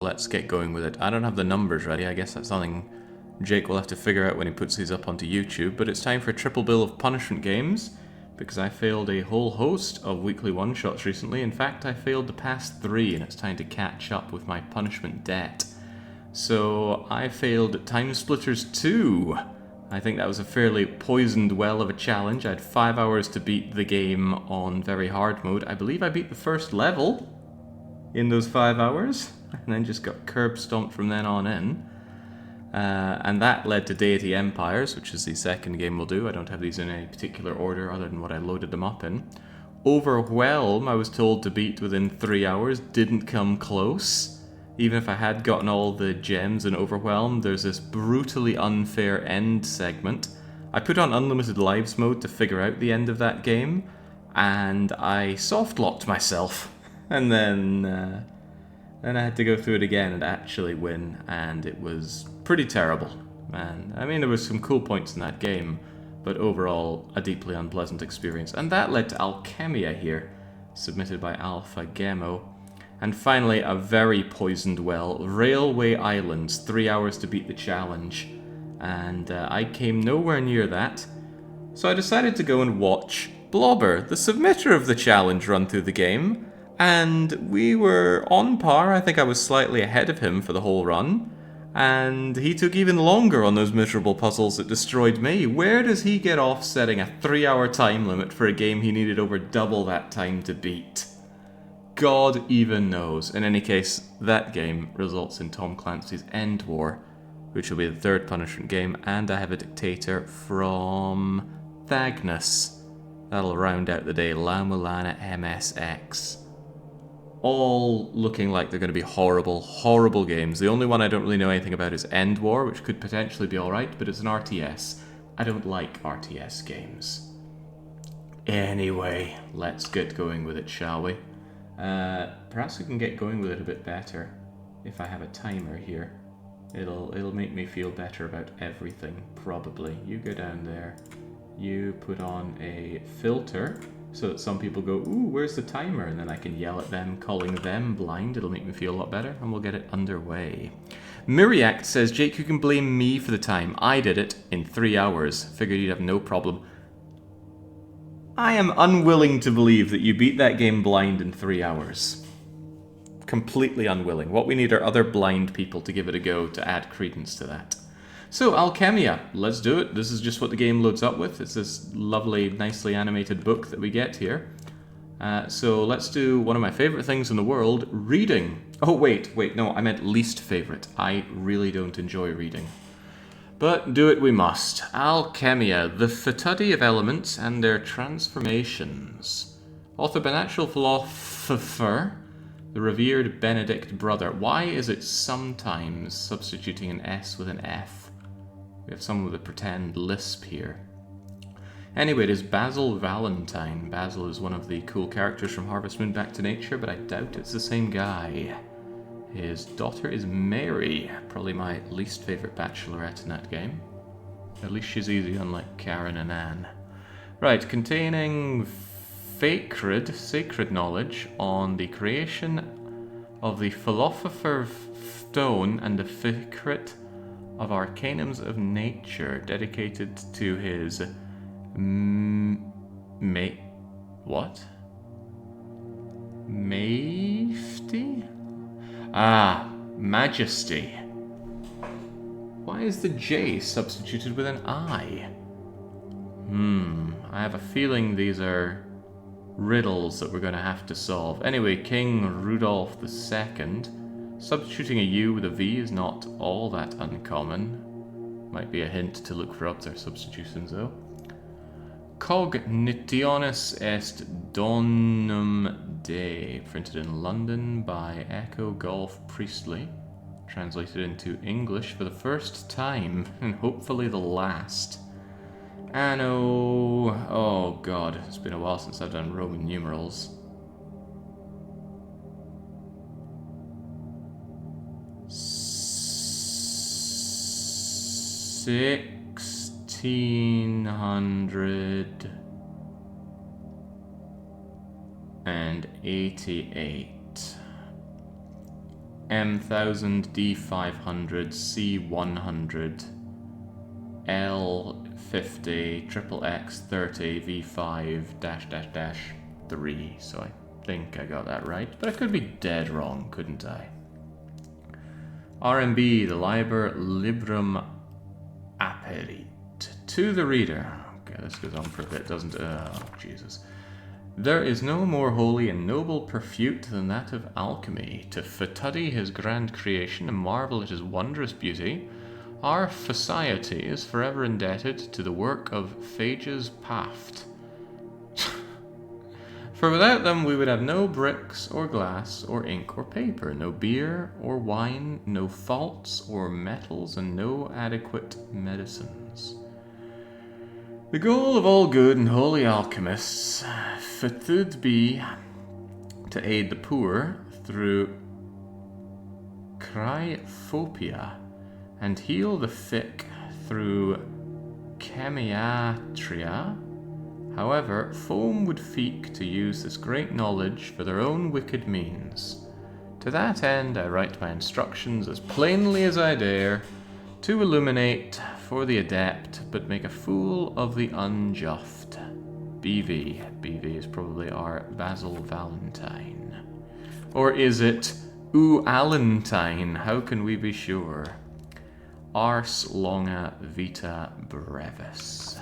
Let's get going with it. I don't have the numbers ready. I guess that's something Jake will have to figure out when he puts these up onto YouTube. But it's time for a triple bill of punishment games, because I failed a whole host of weekly one-shots recently. In fact, I failed the past 3, and it's time to catch up with my punishment debt. So I failed Time Splitters 2. I think that was a fairly poisoned well of a challenge. I had 5 hours to beat the game on very hard mode. I believe I beat the first level in those 5 hours, and then just got curb stomped from then on in. And that led to Deity Empires, which is the second game we'll do. I don't have these in any particular order other than what I loaded them up in. Overwhelm, I was told to beat within 3 hours, didn't come close. Even if I had gotten all the gems in Overwhelm, there's this brutally unfair end segment. I put on Unlimited Lives mode to figure out the end of that game, and I soft-locked myself. And then I had to go through it again and actually win, and it was pretty terrible. And I mean, there was some cool points in that game, but overall, a deeply unpleasant experience. And that led to Alchemia here, submitted by AlphaGemo. And finally, a very poisoned well, Railway Islands, 3 hours to beat the challenge. And I came nowhere near that, so I decided to go and watch Blobber, the submitter of the challenge, run through the game. And we were on par. I think I was slightly ahead of him for the whole run. And he took even longer on those miserable puzzles that destroyed me. Where does he get off setting a 3-hour time limit for a game he needed over double that time to beat? God even knows. In any case, that game results in Tom Clancy's End War, which will be the third punishment game, and I have a dictator from Thagnus. That'll round out the day. La Mulana MSX. All looking like they're going to be horrible, horrible games. The only one I don't really know anything about is End War, which could potentially be alright, but it's an RTS. I don't like RTS games. Anyway, let's get going with it, shall we? Perhaps we can get going with it a bit better if I have a timer here. It'll make me feel better about everything, probably. You go down there. You put on a filter so that some people go, ooh, where's the timer? And then I can yell at them, calling them blind. It'll make me feel a lot better, and we'll get it underway. Miriact says, Jake, you can blame me for the time. I did it in 3 hours. Figured you'd have no problem. I am unwilling to believe that you beat that game blind in 3 hours. Completely unwilling. What we need are other blind people to give it a go to add credence to that. So, Alchemia, let's do it. This is just what the game loads up with. It's this lovely, nicely animated book that we get here. So let's do one of my favorite things in the world, reading. Oh, wait, no, I meant least favorite. I really don't enjoy reading. But do it we must. Alchemia, the fatuity of elements and their transformations. Author by natural philosopher, the revered Benedict brother. Why is it sometimes substituting an S with an F? We have someone with a pretend lisp here. Anyway, it is Basil Valentine. Basil is one of the cool characters from Harvest Moon Back to Nature, but I doubt it's the same guy. His daughter is Mary, probably my least favorite bachelorette in that game. At least she's easy, unlike Karen and Anne. Right, containing sacred knowledge on the creation of the philosopher's stone and the secret of arcanums of nature, dedicated to his what? Majesty? Ah, Majesty. Why is the J substituted with an I? I have a feeling these are riddles that we're going to have to solve. Anyway, King Rudolph II. Substituting a U with a V is not all that uncommon. Might be a hint to look for other substitutions, though. Cognitionis est donum Dei, printed in London by Echo Golf Priestley, translated into English for the first time, and hopefully the last. Anno... oh god, it's been a while since I've done Roman numerals. 1688. M1000, D500, C100, L50, triple X30, V5 -- 3. So I think I got that right, but I could be dead wrong, couldn't I? RMB, the Liber Librum Aperit. To the reader. Okay, this goes on for a bit, doesn't it? Oh, Jesus. There is no more holy and noble pursuit than that of alchemy. To study his grand creation and marvel at his wondrous beauty, our society is forever indebted to the work of Phages Paft. For without them we would have no bricks or glass or ink or paper, no beer or wine, no faults or metals, and no adequate medicines. The goal of all good and holy alchemists should be to aid the poor through cryophobia and heal the sick through chemiatria. However, foam would seek to use this great knowledge for their own wicked means. To that end, I write my instructions as plainly as I dare, to illuminate for the adept, but make a fool of the unjust. BV. BV is probably our Basil Valentine. Or is it Alentine? How can we be sure? Ars longa vita brevis.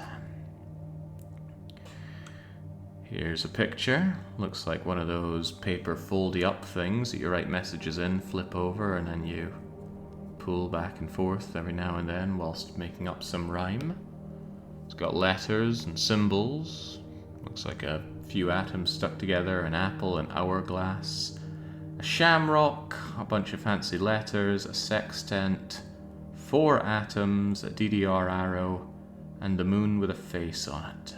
Here's a picture. Looks like one of those paper foldy up things that you write messages in, flip over, and then you pull back and forth every now and then whilst making up some rhyme. It's got letters and symbols. Looks like a few atoms stuck together, an apple, an hourglass, a shamrock, a bunch of fancy letters, a sextant, 4 atoms, a DDR arrow, and the moon with a face on it.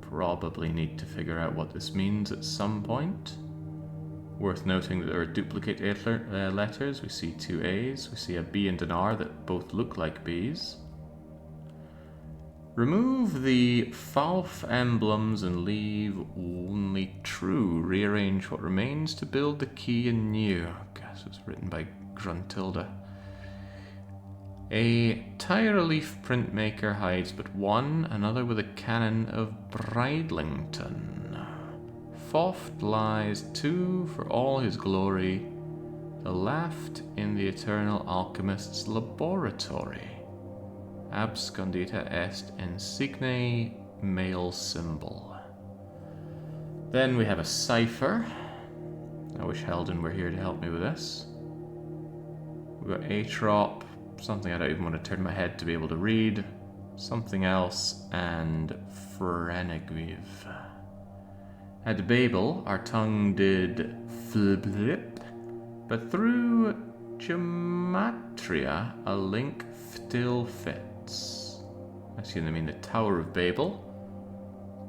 Probably need to figure out what this means at some point. Worth noting that there are duplicate letters. We see 2 A's, we see a B and an R that both look like B's. Remove the false emblems and leave only true. Rearrange what remains to build the key anew. I guess it's written by Gruntilda. A tie-relief printmaker hides but one, another with a cannon of Bridlington. Foft lies too for all his glory, the left in the eternal alchemist's laboratory. Abscondita est insigne male symbol. Then we have a cipher. I wish Heldon were here to help me with this. We've got Atrop, something I don't even want to turn my head to be able to read, something else, and Frenegviv. At Babel, our tongue did flip, but through gematria, a link still fits. I assume they mean the Tower of Babel.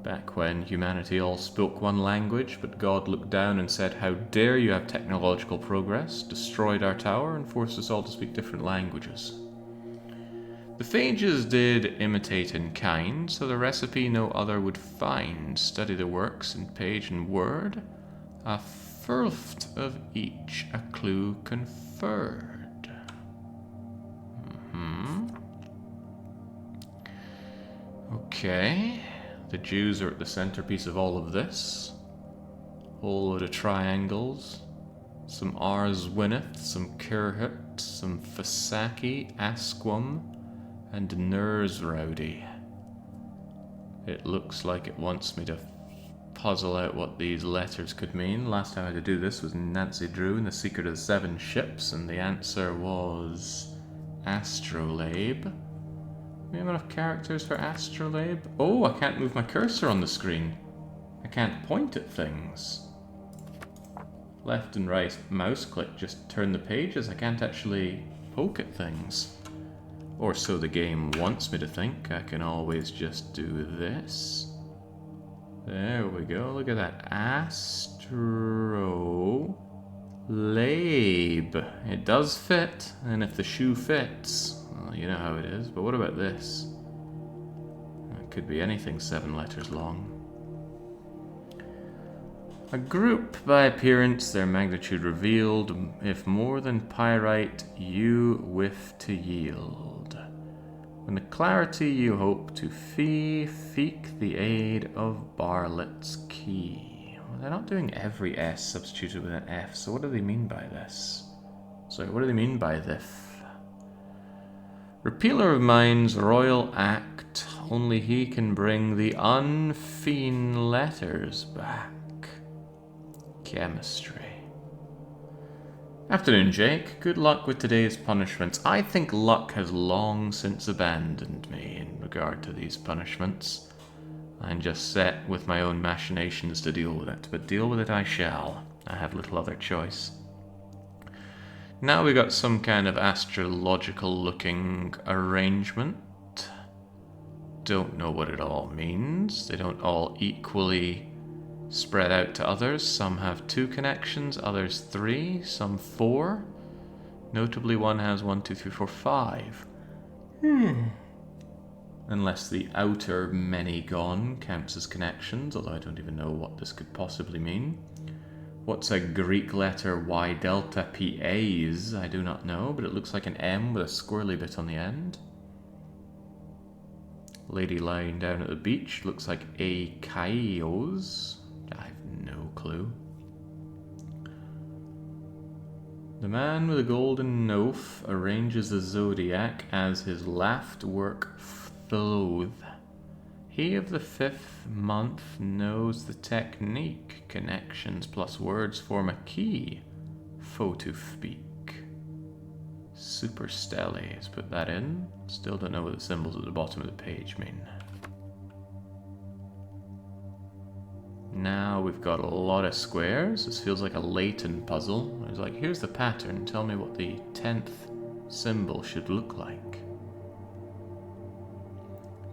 Back when humanity all spoke one language, but God looked down and said, "How dare you have technological progress?" destroyed our tower and forced us all to speak different languages. The phages did imitate in kind, so the recipe no other would find. Study the works in page and word, a first of each a clue conferred. Okay, the Jews are at the centerpiece of all of this. Whole load of triangles, some Ars Winneth, some Kirhut, some Fasaki, Asquam, and Nersrowdy. It looks like it wants me to puzzle out what these letters could mean. Last time I had to do this was Nancy Drew in The Secret of the 7 Ships, and the answer was Astrolabe. We have enough characters for Astrolabe? Oh, I can't move my cursor on the screen. I can't point at things. Left and right mouse click just turn the pages. I can't actually poke at things. Or so the game wants me to think. I can always just do this. There we go. Look at that. Astrolabe. It does fit. And if the shoe fits, well, you know how it is. But what about this? It could be anything 7 letters long. A group by appearance, their magnitude revealed. If more than pyrite, you whiff to yield. When the clarity you hope to seek the aid of Bartlett's key. Well, they're not doing every S substituted with an F, so what do they mean by this? Sorry, what do they mean by this? Repealer of Minds, Royal Act. Only he can bring the unfeen letters back. Chemistry. Afternoon, Jake. Good luck with today's punishments. I think luck has long since abandoned me in regard to these punishments. I'm just set with my own machinations to deal with it, but deal with it I shall. I have little other choice. Now we got some kind of astrological looking arrangement. Don't know what it all means. They don't all equally spread out to others. Some have 2 connections, others 3, some 4. Notably, one has 1, 2, 3, 4, 5. Unless the outer many gone counts as connections, although I don't even know what this could possibly mean. What's a Greek letter Y delta PAs? I do not know, but it looks like an M with a squirrely bit on the end. Lady lying down at the beach looks like A Kaios. I have no clue. The man with a golden oaf arranges the zodiac as his laughed work floweth. He of the 5th month knows the technique. Connections plus words form a key. Foe to speak. Super stellies, put that in. Still don't know what the symbols at the bottom of the page mean. Now we've got a lot of squares. This feels like a Layton puzzle. It's like, here's the pattern. Tell me what the 10th symbol should look like.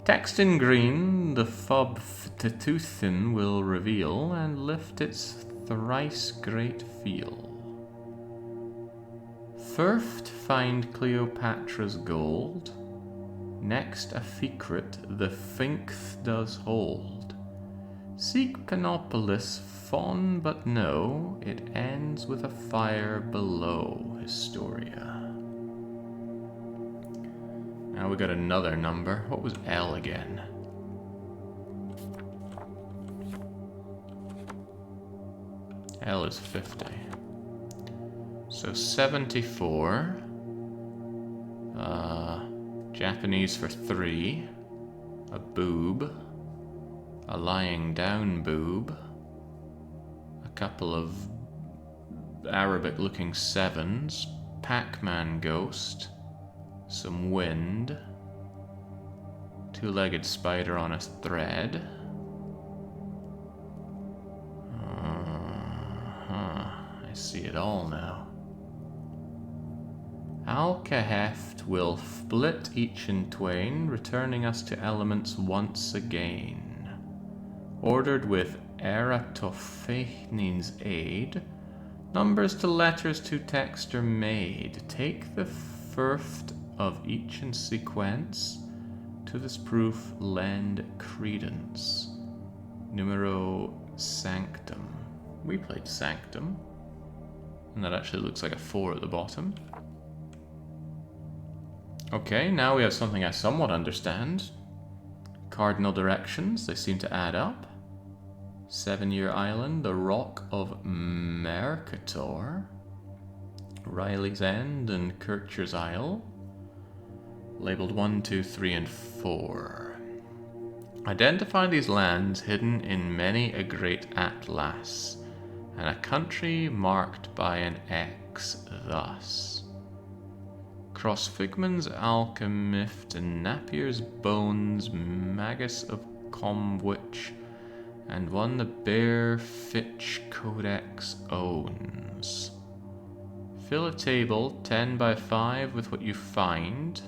Text in green, the fob Tetuthin will reveal and lift its thrice great feel. First, find Cleopatra's gold. Next, a secret the Sphinx does hold. Seek Panopolis, fawn but know, it ends with a fire below, Historia. Now we got another number. What was L again? L is 50. So 74. Japanese for 3. A boob. A lying down boob. A couple of Arabic looking 7s. Pac-Man ghost. Some wind. 2-legged spider on a thread. I see it all now. Alkaheft will split each in twain, returning us to elements once again. Ordered with Eratosthenes' aid, numbers to letters to text are made. Take the first of each in sequence, to this proof lend credence. Numero sanctum. We played sanctum, and that actually looks like a 4 at the bottom. Okay, now we have something I somewhat understand. Cardinal directions, they seem to add up. 7-Year Island, the Rock of Mercator, Riley's End, and Kircher's Isle. Labeled 1, 2, 3, and 4. Identify these lands hidden in many a great atlas, and a country marked by an X thus. Cross Figman's Alchemist and Napier's Bones, Magus of Comwich, and one the Bear Fitch Codex owns. Fill a table 10 by 5 with what you find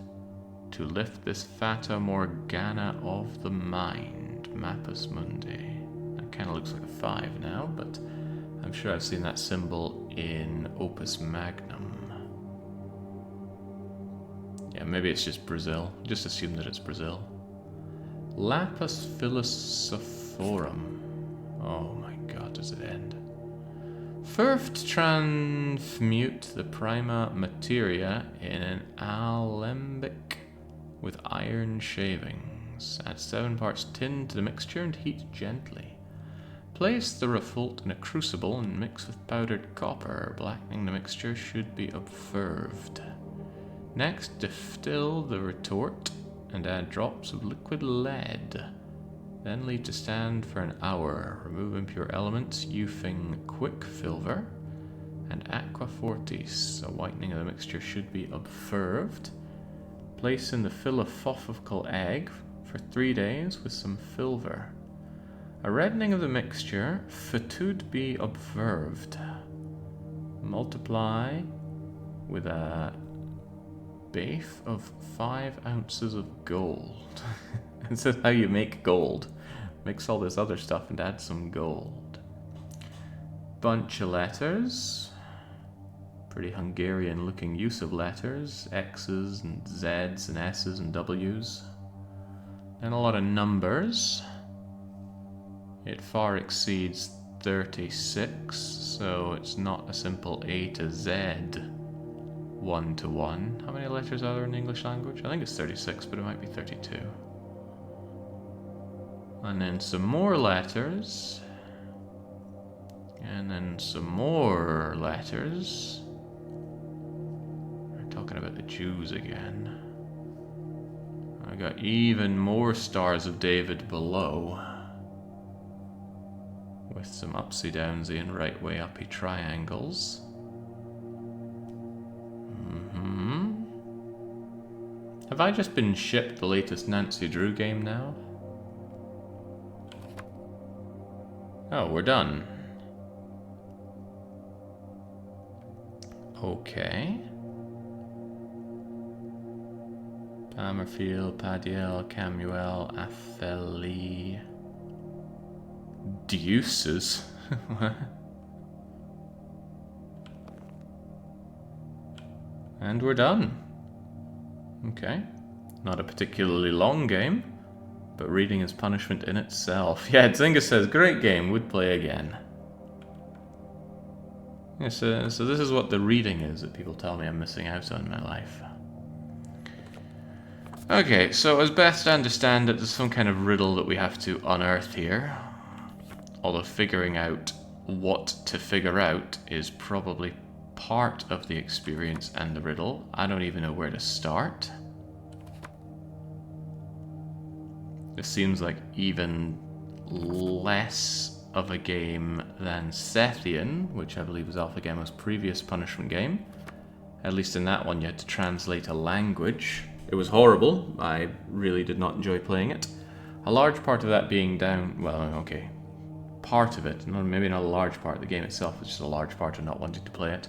to lift this Fata Morgana of the mind. Mappus Mundi. That kind of looks like a 5 now, but I'm sure I've seen that symbol in Opus Magnum. Yeah, maybe it's just Brazil. Just assume that it's Brazil. Lapis Philosophorum. Oh my god, does it end? First, transmute the prima materia in an alembic with iron shavings. Add 7 parts tin to the mixture and heat gently. Place the refault in a crucible and mix with powdered copper. Blackening the mixture should be observed. Next, distill the retort and add drops of liquid lead. Then leave to stand for an hour. Remove impure elements using quicksilver and aqua fortis. A whitening of the mixture should be observed. Place in the philosophical egg for 3 days with some silver. A reddening of the mixture should be observed. Multiply with a base of 5 ounces of gold. This is how you make gold. Mix all this other stuff and add some gold. Bunch of letters. Pretty Hungarian looking use of letters. X's and Z's and S's and W's. And a lot of numbers. It far exceeds 36, so it's not a simple A to Z 1-to-1. How many letters are there in the English language? I think it's 36, but it might be 32. And then some more letters. And then some more letters. We're talking about the Jews again. I got even more Stars of David below. With some upsy downsy and right way uppy triangles. Have I just been shipped the latest Nancy Drew game now? Oh, we're done. Okay. Palmerfield, Padiel, Camuel, Atheli. Deuces. And we're done. Okay. Not a particularly long game, but reading is punishment in itself. Yeah, Zinga says, great game, would play again. Yeah, so this is what the reading is that people tell me I'm missing out on in my life. Okay, so as best I understand it, there's some kind of riddle that we have to unearth here. Although figuring out what to figure out is probably part of the experience and the riddle. I don't even know where to start. This seems like even less of a game than Sethian, which I believe was AlphaGemo's previous punishment game. At least in that one you had to translate a language. It was horrible. I really did not enjoy playing it. A large part of that being down... well, okay. Part of it, maybe not a large part, the game itself was just a large part of not wanting to play it,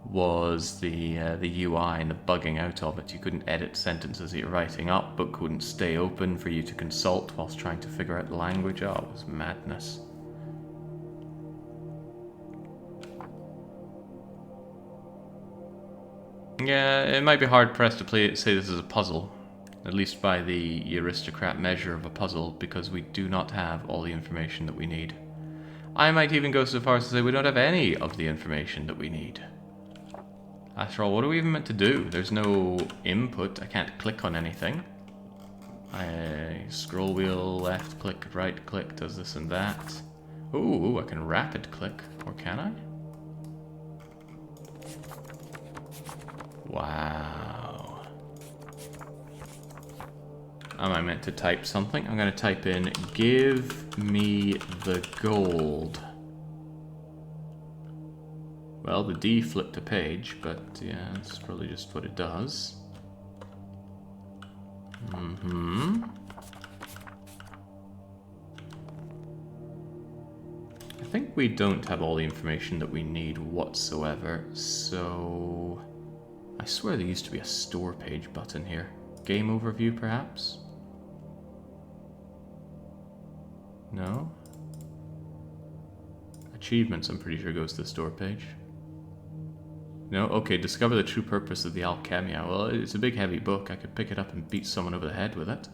was the UI and the bugging out of it. You couldn't edit sentences that you're writing up, but couldn't stay open for you to consult whilst trying to figure out the language. Oh, it was madness. Yeah, it might be hard-pressed to say this is a puzzle, at least by the aristocrat measure of a puzzle, because we do not have all the information that we need. I might even go so far as to say we don't have any of the information that we need. After all, what are we even meant to do? There's no input. I can't click on anything. I scroll wheel, left click, right click, does this and that. Ooh, I can rapid click, or can I? Wow. Am I meant to type something? I'm going to type in, give me the gold. Well, the D flipped a page, but yeah, that's probably just what it does. I think we don't have all the information that we need whatsoever, so... I swear there used to be a store page button here. Game overview, perhaps? No? Achievements, I'm pretty sure, goes to the store page. No? Okay, discover the true purpose of the Alchemia. Well, it's a big heavy book. I could pick it up and beat someone over the head with it.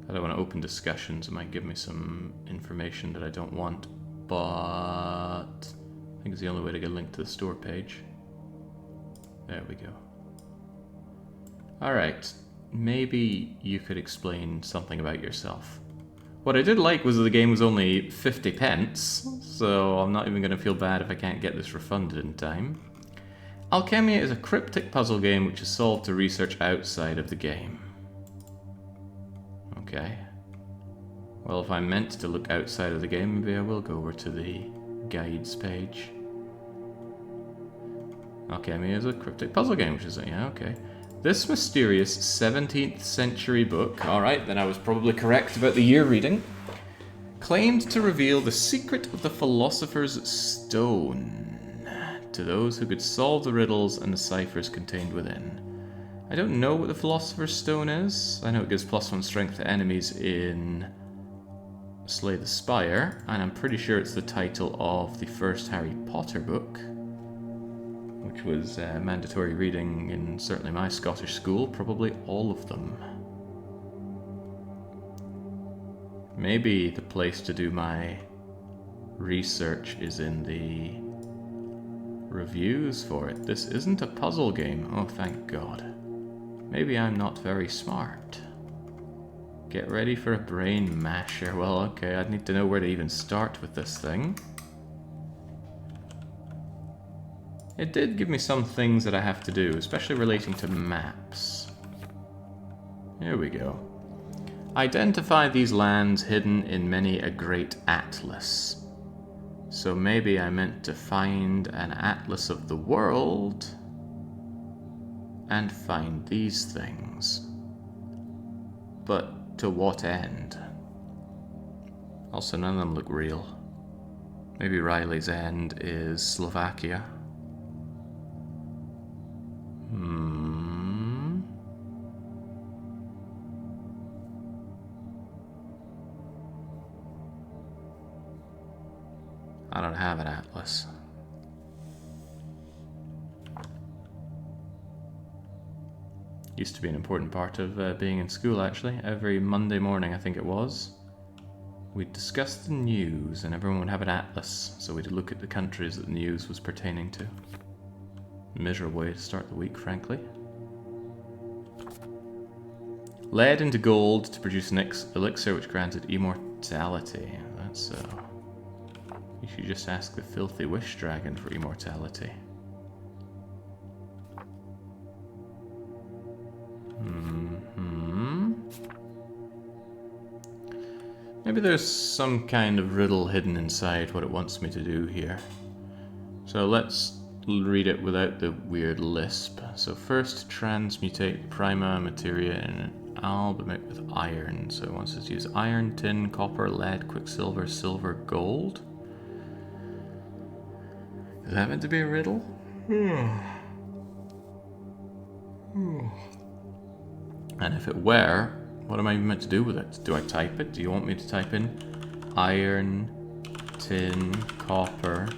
I don't want to open discussions. It might give me some information that I don't want, but I think it's the only way to get a link to the store page. There we go. Alright, maybe you could explain something about yourself. What I did like was that the game was only 50 pence, so I'm not even going to feel bad if I can't get this refunded in time. Alchemia is a cryptic puzzle game which is solved to research outside of the game. Okay. Well, if I'm meant to look outside of the game, maybe I will go over to the guides page. Alchemia is a cryptic puzzle game, which is, yeah, okay. This mysterious 17th century book, alright, then I was probably correct about the year reading, claimed to reveal the secret of the Philosopher's Stone to those who could solve the riddles and the ciphers contained within. I don't know what the Philosopher's Stone is. I know it gives +1 strength to enemies in Slay the Spire, and I'm pretty sure it's the title of the first Harry Potter book, which was mandatory reading in certainly my Scottish school, probably all of them. Maybe the place to do my research is in the reviews for it. This isn't a puzzle game. Oh, thank God. Maybe I'm not very smart. Get ready for a brain masher. Well, okay, I'd need to know where to even start with this thing. It did give me some things that I have to do, especially relating to maps. Here we go. Identify these lands hidden in many a great atlas. So maybe I meant to find an atlas of the world and find these things. But to what end? Also, none of them look real. Maybe Riley's End is Slovakia. I don't have an atlas. Used to be an important part of being in school, actually. Every Monday morning, I think it was, we'd discuss the news and everyone would have an atlas, so we'd look at the countries that the news was pertaining to. Miserable way to start the week, frankly. Lead into gold to produce an elixir which granted immortality. That's you should just ask the filthy wish dragon for immortality. Maybe there's some kind of riddle hidden inside what it wants me to do here. So let's read it without the weird lisp. So first, transmutate prima materia in an albumate with iron. So it wants us to use iron, tin, copper, lead, quicksilver, silver, gold. Is that meant to be a riddle? And if it were, what am I meant to do with it? Do I type it? Do you want me to type in iron, tin, copper,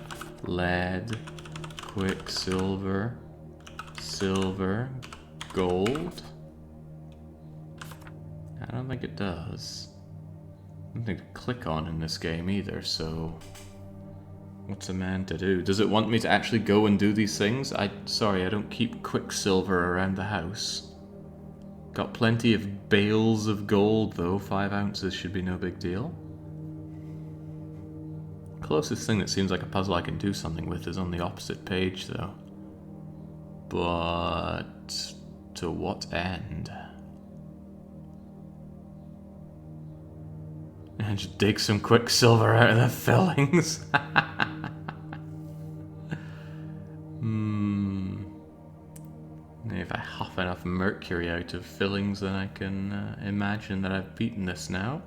lead, quicksilver, silver, gold? I don't think it does. Nothing to click on in this game either, so what's a man to do? Does it want me to actually go and do these things? Sorry, I don't keep quicksilver around the house. Got plenty of bales of gold though, 5 ounces should be no big deal. Closest thing that seems like a puzzle I can do something with is on the opposite page though. But to what end? And just dig some quicksilver out of the fillings. If I huff enough mercury out of fillings, then I can imagine that I've beaten this now.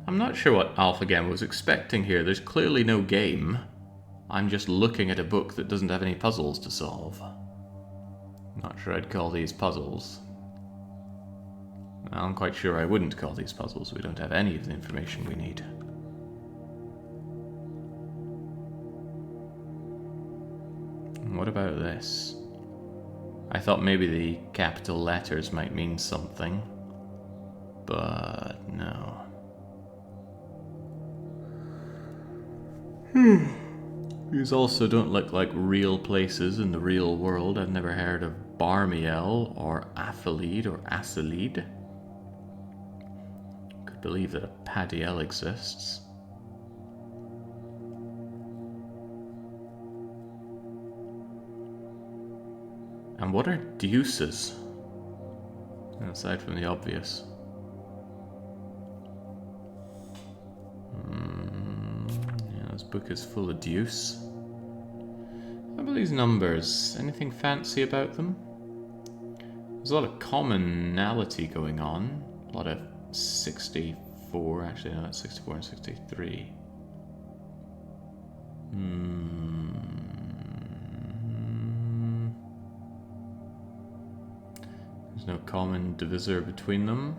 I'm not sure what AlphaGemo was expecting here. There's clearly no game. I'm just looking at a book that doesn't have any puzzles to solve. Not sure I'd call these puzzles. I'm quite sure I wouldn't call these puzzles. We don't have any of the information we need. What about this? I thought maybe the capital letters might mean something, but no. These also don't look like real places in the real world. I've never heard of Barmiel or Athalid or Asalid. Could believe that a Padiel exists. And what are deuces? Aside from the obvious. Yeah, this book is full of deuce. How about these numbers? Anything fancy about them? There's a lot of commonality going on. A lot of 64, actually no, that's 64 and 63. There's no common divisor between them.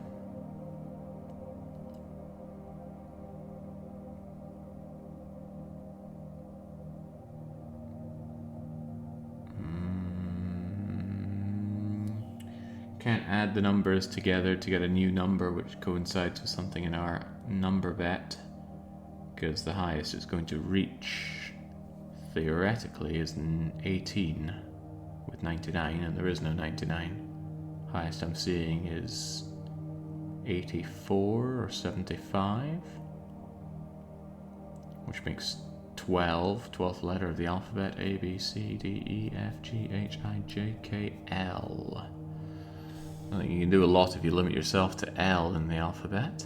Can't add the numbers together to get a new number which coincides with something in our number bet, because the highest it's going to reach theoretically is 18 with 99, and there is no 99. Highest I'm seeing is 84 or 75, which makes 12, 12th letter of the alphabet, A, B, C, D, E, F, G, H, I, J, K, L. I think you can do a lot if you limit yourself to L in the alphabet.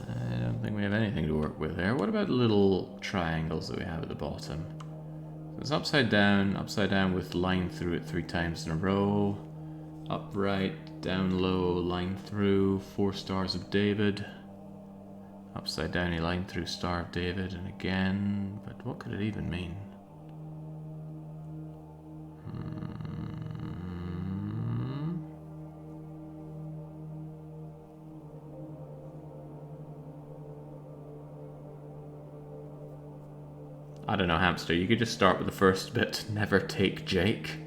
I don't think we have anything to work with there. What about the little triangles that we have at the bottom? It's upside down with line through it 3 times in a row. Upright, down low, line through, 4 stars of David. Upside down, a line through, star of David, and again. But what could it even mean? I don't know, Hamster, you could just start with the first bit. Never take Jake.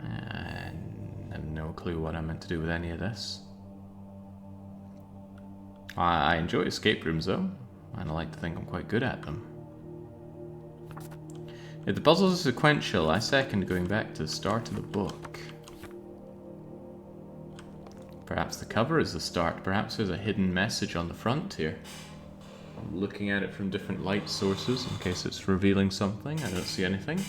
I have no clue what I'm meant to do with any of this. I enjoy escape rooms though, and I like to think I'm quite good at them. If the puzzles are sequential, I second going back to the start of the book. Perhaps the cover is the start. Perhaps there's a hidden message on the front here. I'm looking at it from different light sources in case it's revealing something. I don't see anything.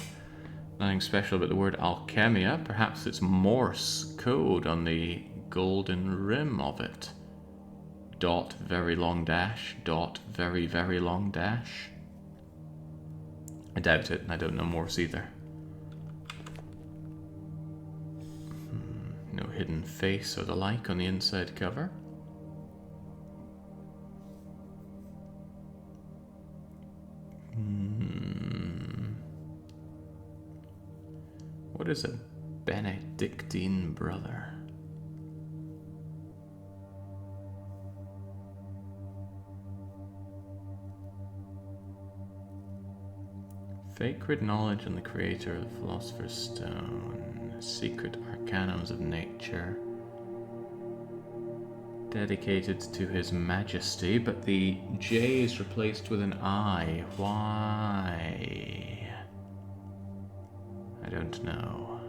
Nothing special about the word Alchemia. Perhaps it's Morse code on the golden rim of it. Dot, very long dash. Dot, very, very long dash. I doubt it, and I don't know Morse either. No hidden face or the like on the inside cover. What is a Benedictine brother? Sacred knowledge and the creator of the Philosopher's Stone. Secret arcanums of nature. Dedicated to his majesty, but the J is replaced with an I. Why? I don't know.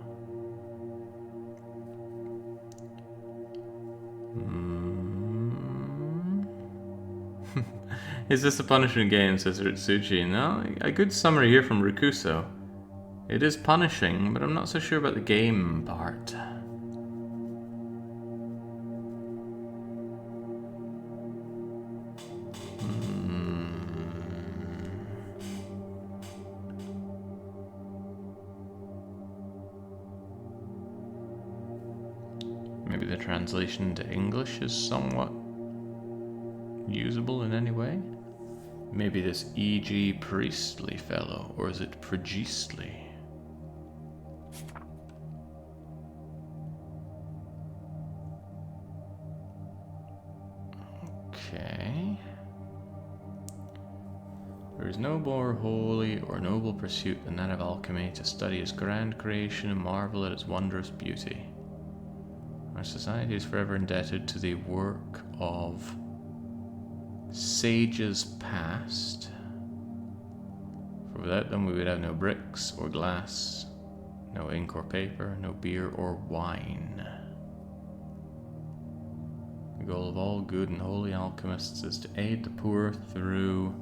Is this a punishment game, says Ritsuji? No, a good summary here from Rikuso. It is punishing, but I'm not so sure about the game part. Maybe the translation into English is somewhat usable in any way. Maybe this E.G. Priestley fellow, or is it Priestley? Okay. There is no more holy or noble pursuit than that of alchemy, to study its grand creation and marvel at its wondrous beauty. Our society is forever indebted to the work of sages past, for without them we would have no bricks or glass, no ink or paper, no beer or wine. The goal of all good and holy alchemists is to aid the poor through...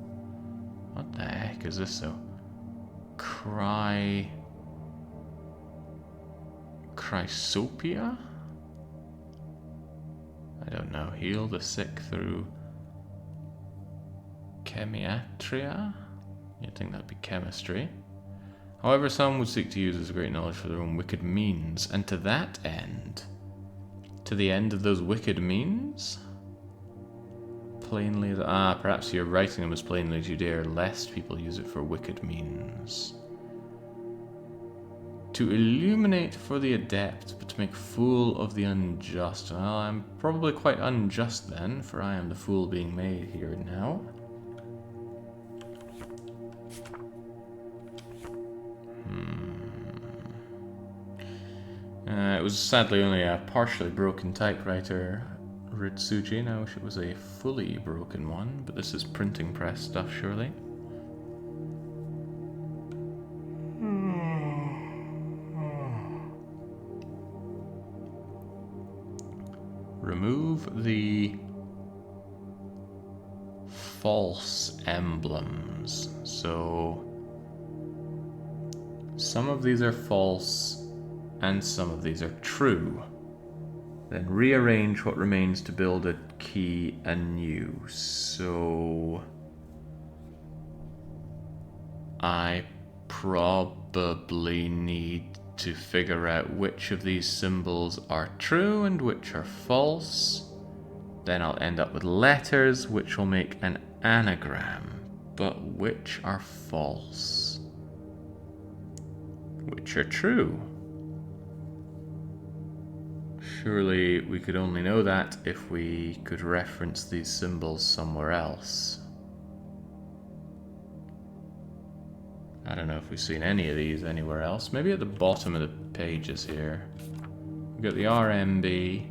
What the heck is this though? Chrysopia? I don't know. Heal the sick through chemiatria? You'd think that'd be chemistry. However, some would seek to use this great knowledge for their own wicked means, and to that end, to the end of those wicked means? Plainly, perhaps you're writing them as plainly as you dare, lest people use it for wicked means. To illuminate for the adept, but to make fool of the unjust. Well, I'm probably quite unjust then, for I am the fool being made here and now. It was sadly only a partially broken typewriter, Ritsuji, and I wish it was a fully broken one, but this is printing press stuff, surely. Remove the false emblems. So some of these are false and some of these are true. Then rearrange what remains to build a key anew. So I probably need to figure out which of these symbols are true and which are false. Then I'll end up with letters which will make an anagram, but which are false? Which are true? Surely we could only know that if we could reference these symbols somewhere else. I don't know if we've seen any of these anywhere else. Maybe at the bottom of the pages here. We've got the RMB,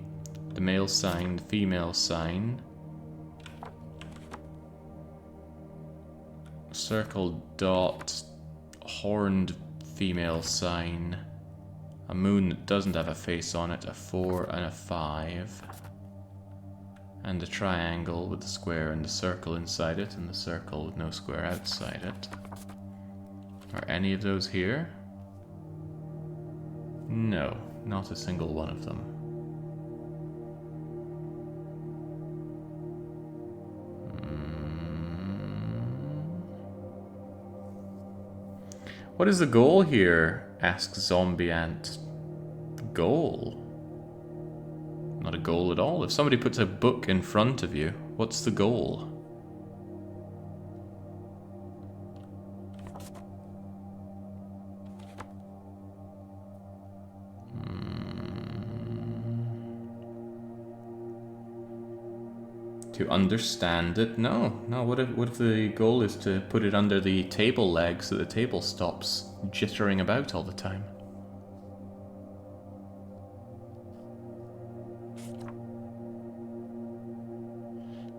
the male sign, the female sign, circle dot, horned female sign, a moon that doesn't have a face on it, a 4 and a 5, and a triangle with the square and the circle inside it, and the circle with no square outside it. Are any of those here? No, not a single one of them. What is the goal here? Asks Zombie Ant. The goal? Not a goal at all. If somebody puts a book in front of you, what's the goal? To understand it? No. What if the goal is to put it under the table leg so the table stops jittering about all the time?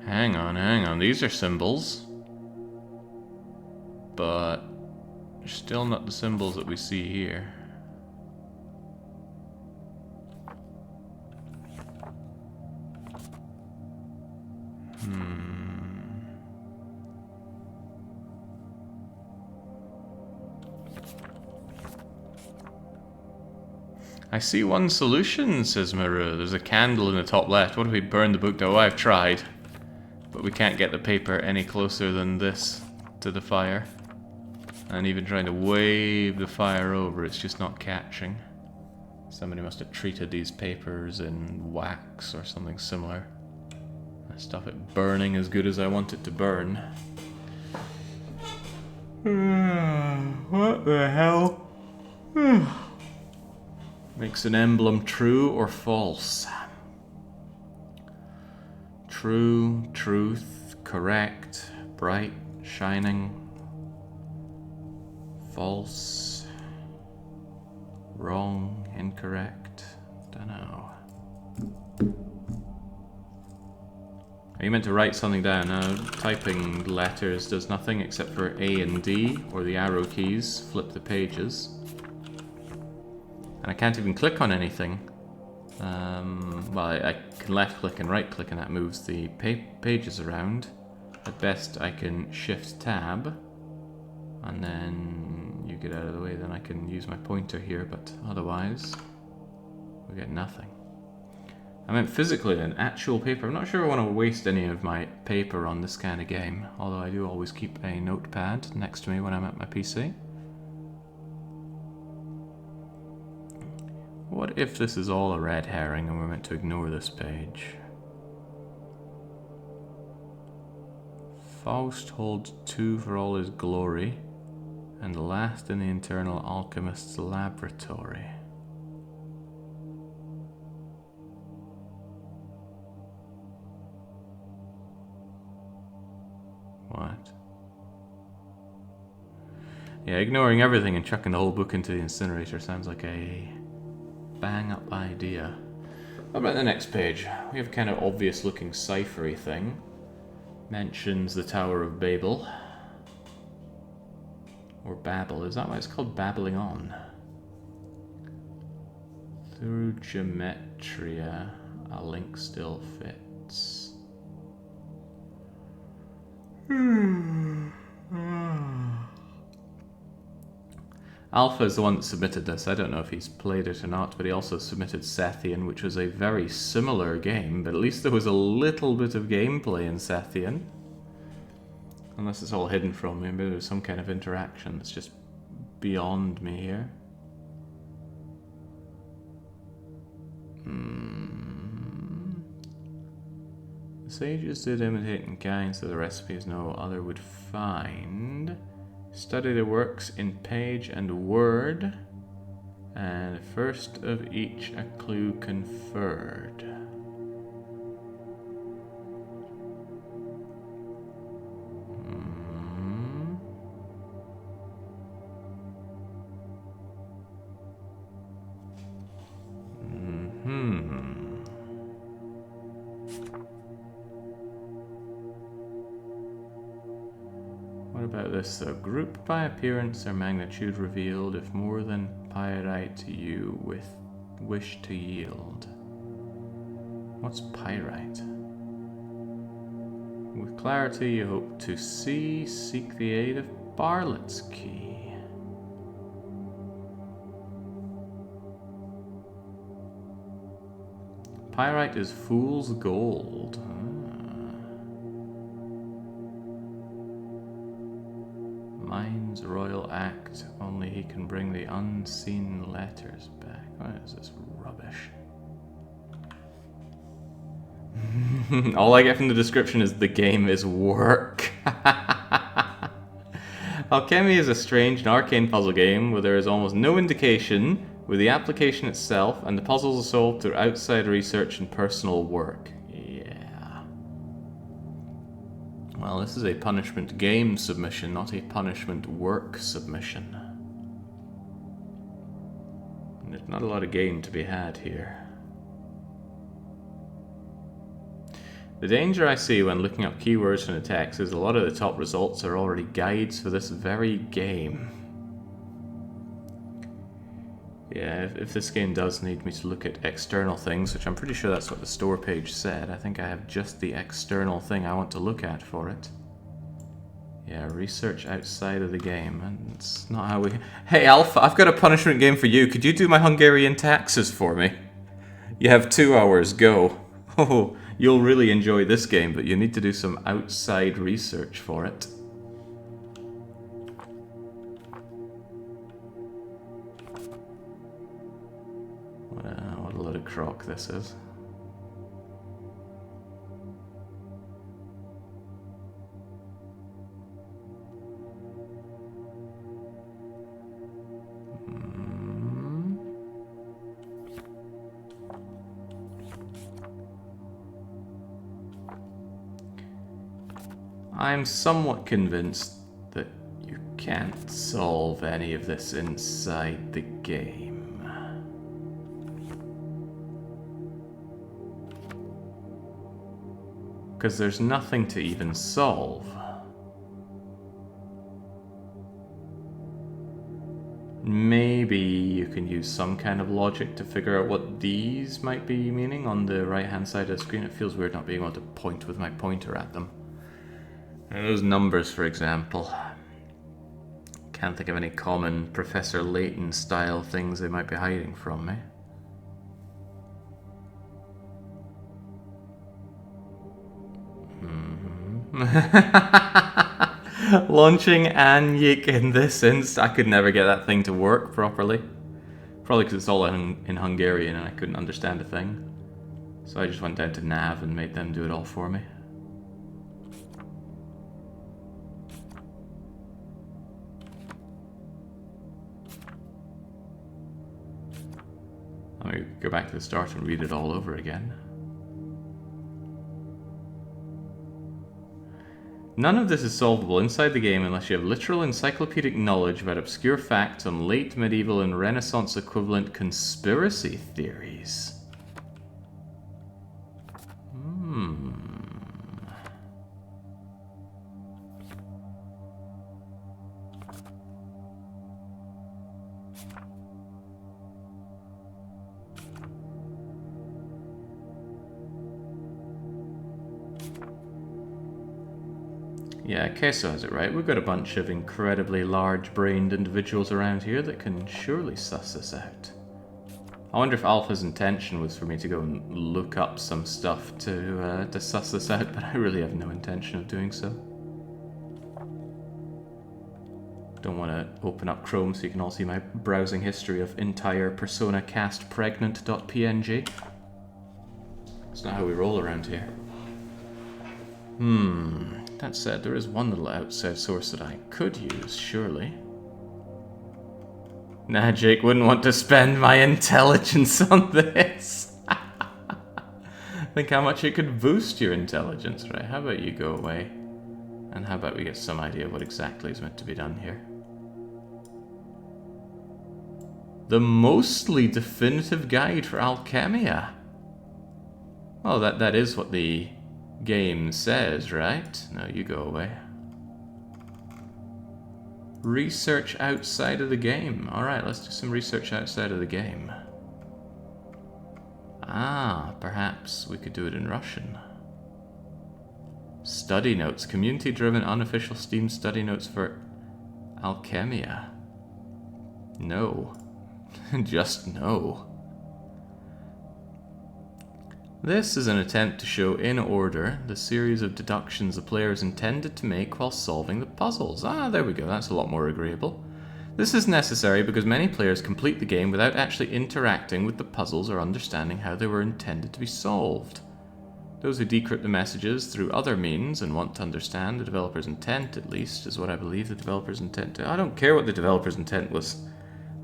Hang on. These are symbols. But they're still not the symbols that we see here. I see one solution, says Maru. There's a candle in the top left. What if we burn the book down? Oh, I've tried. But we can't get the paper any closer than this to the fire. And even trying to wave the fire over, it's just not catching. Somebody must have treated these papers in wax or something similar. Stop it burning as good as I want it to burn. What the hell? Makes an emblem true or false? True, truth, correct, bright, shining. False, wrong, incorrect. Dunno. Are you meant to write something down? Now, typing letters does nothing except for A and D, or the arrow keys, flip the pages. And I can't even click on anything. Well, I can left click and right click and that moves the pages around. At best I can shift tab. And then you get out of the way, then I can use my pointer here, but otherwise we get nothing. I meant physically, an actual paper. I'm not sure I want to waste any of my paper on this kind of game, although I do always keep a notepad next to me when I'm at my PC. What if this is all a red herring and we're meant to ignore this page? Faust holds 2 for all his glory, and last in the internal alchemist's laboratory. What? Yeah, ignoring everything and chucking the whole book into the incinerator sounds like a bang-up idea. What about the next page? We have a kind of obvious-looking cipher-y thing. Mentions the Tower of Babel. Or Babel, is that why it's called Babbling On? Through geometria, a link still fits. Alpha is the one that submitted this. I don't know if he's played it or not, but he also submitted Sethian, which was a very similar game, but at least there was a little bit of gameplay in Sethian. Unless it's all hidden from me, maybe there's some kind of interaction that's just beyond me here. The sages did imitate in kind, so the recipes no other would find. Study the works in page and word, and first of each a clue conferred. What about this though? Group by appearance or magnitude revealed if more than pyrite you wish to yield. What's pyrite? With clarity you hope to see, seek the aid of Bartlett's key. Pyrite is fool's gold. Mind's royal act, only he can bring the unseen letters back. What is this rubbish? All I get from the description is the game is work. Alchemia is a strange and arcane puzzle game where there is almost no indication with the application itself, and the puzzles are solved through outside research and personal work. Yeah. Well, this is a punishment game submission, not a punishment work submission. And there's not a lot of game to be had here. The danger I see when looking up keywords from the text is a lot of the top results are already guides for this very game. Yeah, if this game does need me to look at external things, which I'm pretty sure that's what the store page said, I think I have just the external thing I want to look at for it. Yeah, research outside of the game, and it's not how we... Hey Alpha, I've got a punishment game for you. Could you do my Hungarian taxes for me? You have 2 hours, go. Oh, you'll really enjoy this game, but you need to do some outside research for it. What a load of crock this is. I'm somewhat convinced that you can't solve any of this inside the game. Because there's nothing to even solve. Maybe you can use some kind of logic to figure out what these might be meaning on the right-hand side of the screen. It feels weird not being able to point with my pointer at them. And those numbers, for example. Can't think of any common Professor Layton-style things they might be hiding from me. Launching Anyik in this instance, I could never get that thing to work properly. Probably because it's all in Hungarian and I couldn't understand a thing. So I just went down to Nav and made them do it all for me. Let me go back to the start and read it all over again. None of this is solvable inside the game unless you have literal encyclopedic knowledge about obscure facts on late medieval and Renaissance equivalent conspiracy theories. Yeah, Queso has it right. We've got a bunch of incredibly large-brained individuals around here that can surely suss this out. I wonder if Alpha's intention was for me to go and look up some stuff to suss this out, but I really have no intention of doing so. Don't want to open up Chrome so you can all see my browsing history of entire persona cast pregnant.png. That's not how we roll around here. That said, there is one little outside source that I could use, surely. Nah, Jake wouldn't want to spend my intelligence on this. Think how much it could boost your intelligence, right? How about you go away? And how about we get some idea of what exactly is meant to be done here? The mostly definitive guide for Alchemia. Well, that is what the game says, right? No, you go away. Research outside of the game. Alright, let's do some research outside of the game. Ah, perhaps we could do it in Russian. Study notes. Community-driven unofficial Steam study notes for Alchemia. No. Just no. This is an attempt to show in order the series of deductions the player is intended to make while solving the puzzles. Ah, there we go, that's a lot more agreeable. This is necessary because many players complete the game without actually interacting with the puzzles or understanding how they were intended to be solved. Those who decrypt the messages through other means and want to understand the developer's intent, at least, is what I believe the developer's intent. I don't care what the developer's intent was.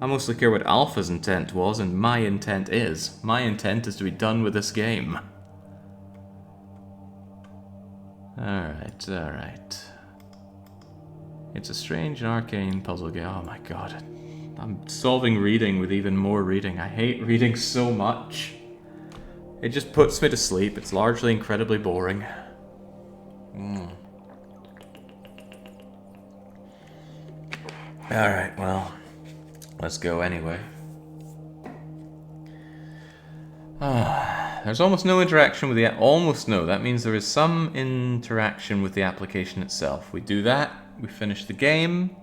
I mostly care what Alpha's intent was, and my intent is. My intent is to be done with this game. Alright, alright. It's a strange and arcane puzzle game. Oh my god. I'm solving reading with even more reading. I hate reading so much. It just puts me to sleep. It's largely incredibly boring. Alright, well, let's go anyway. There's almost no interaction with the... Almost no. That means there is some interaction with the application itself. We do that, we finish the game,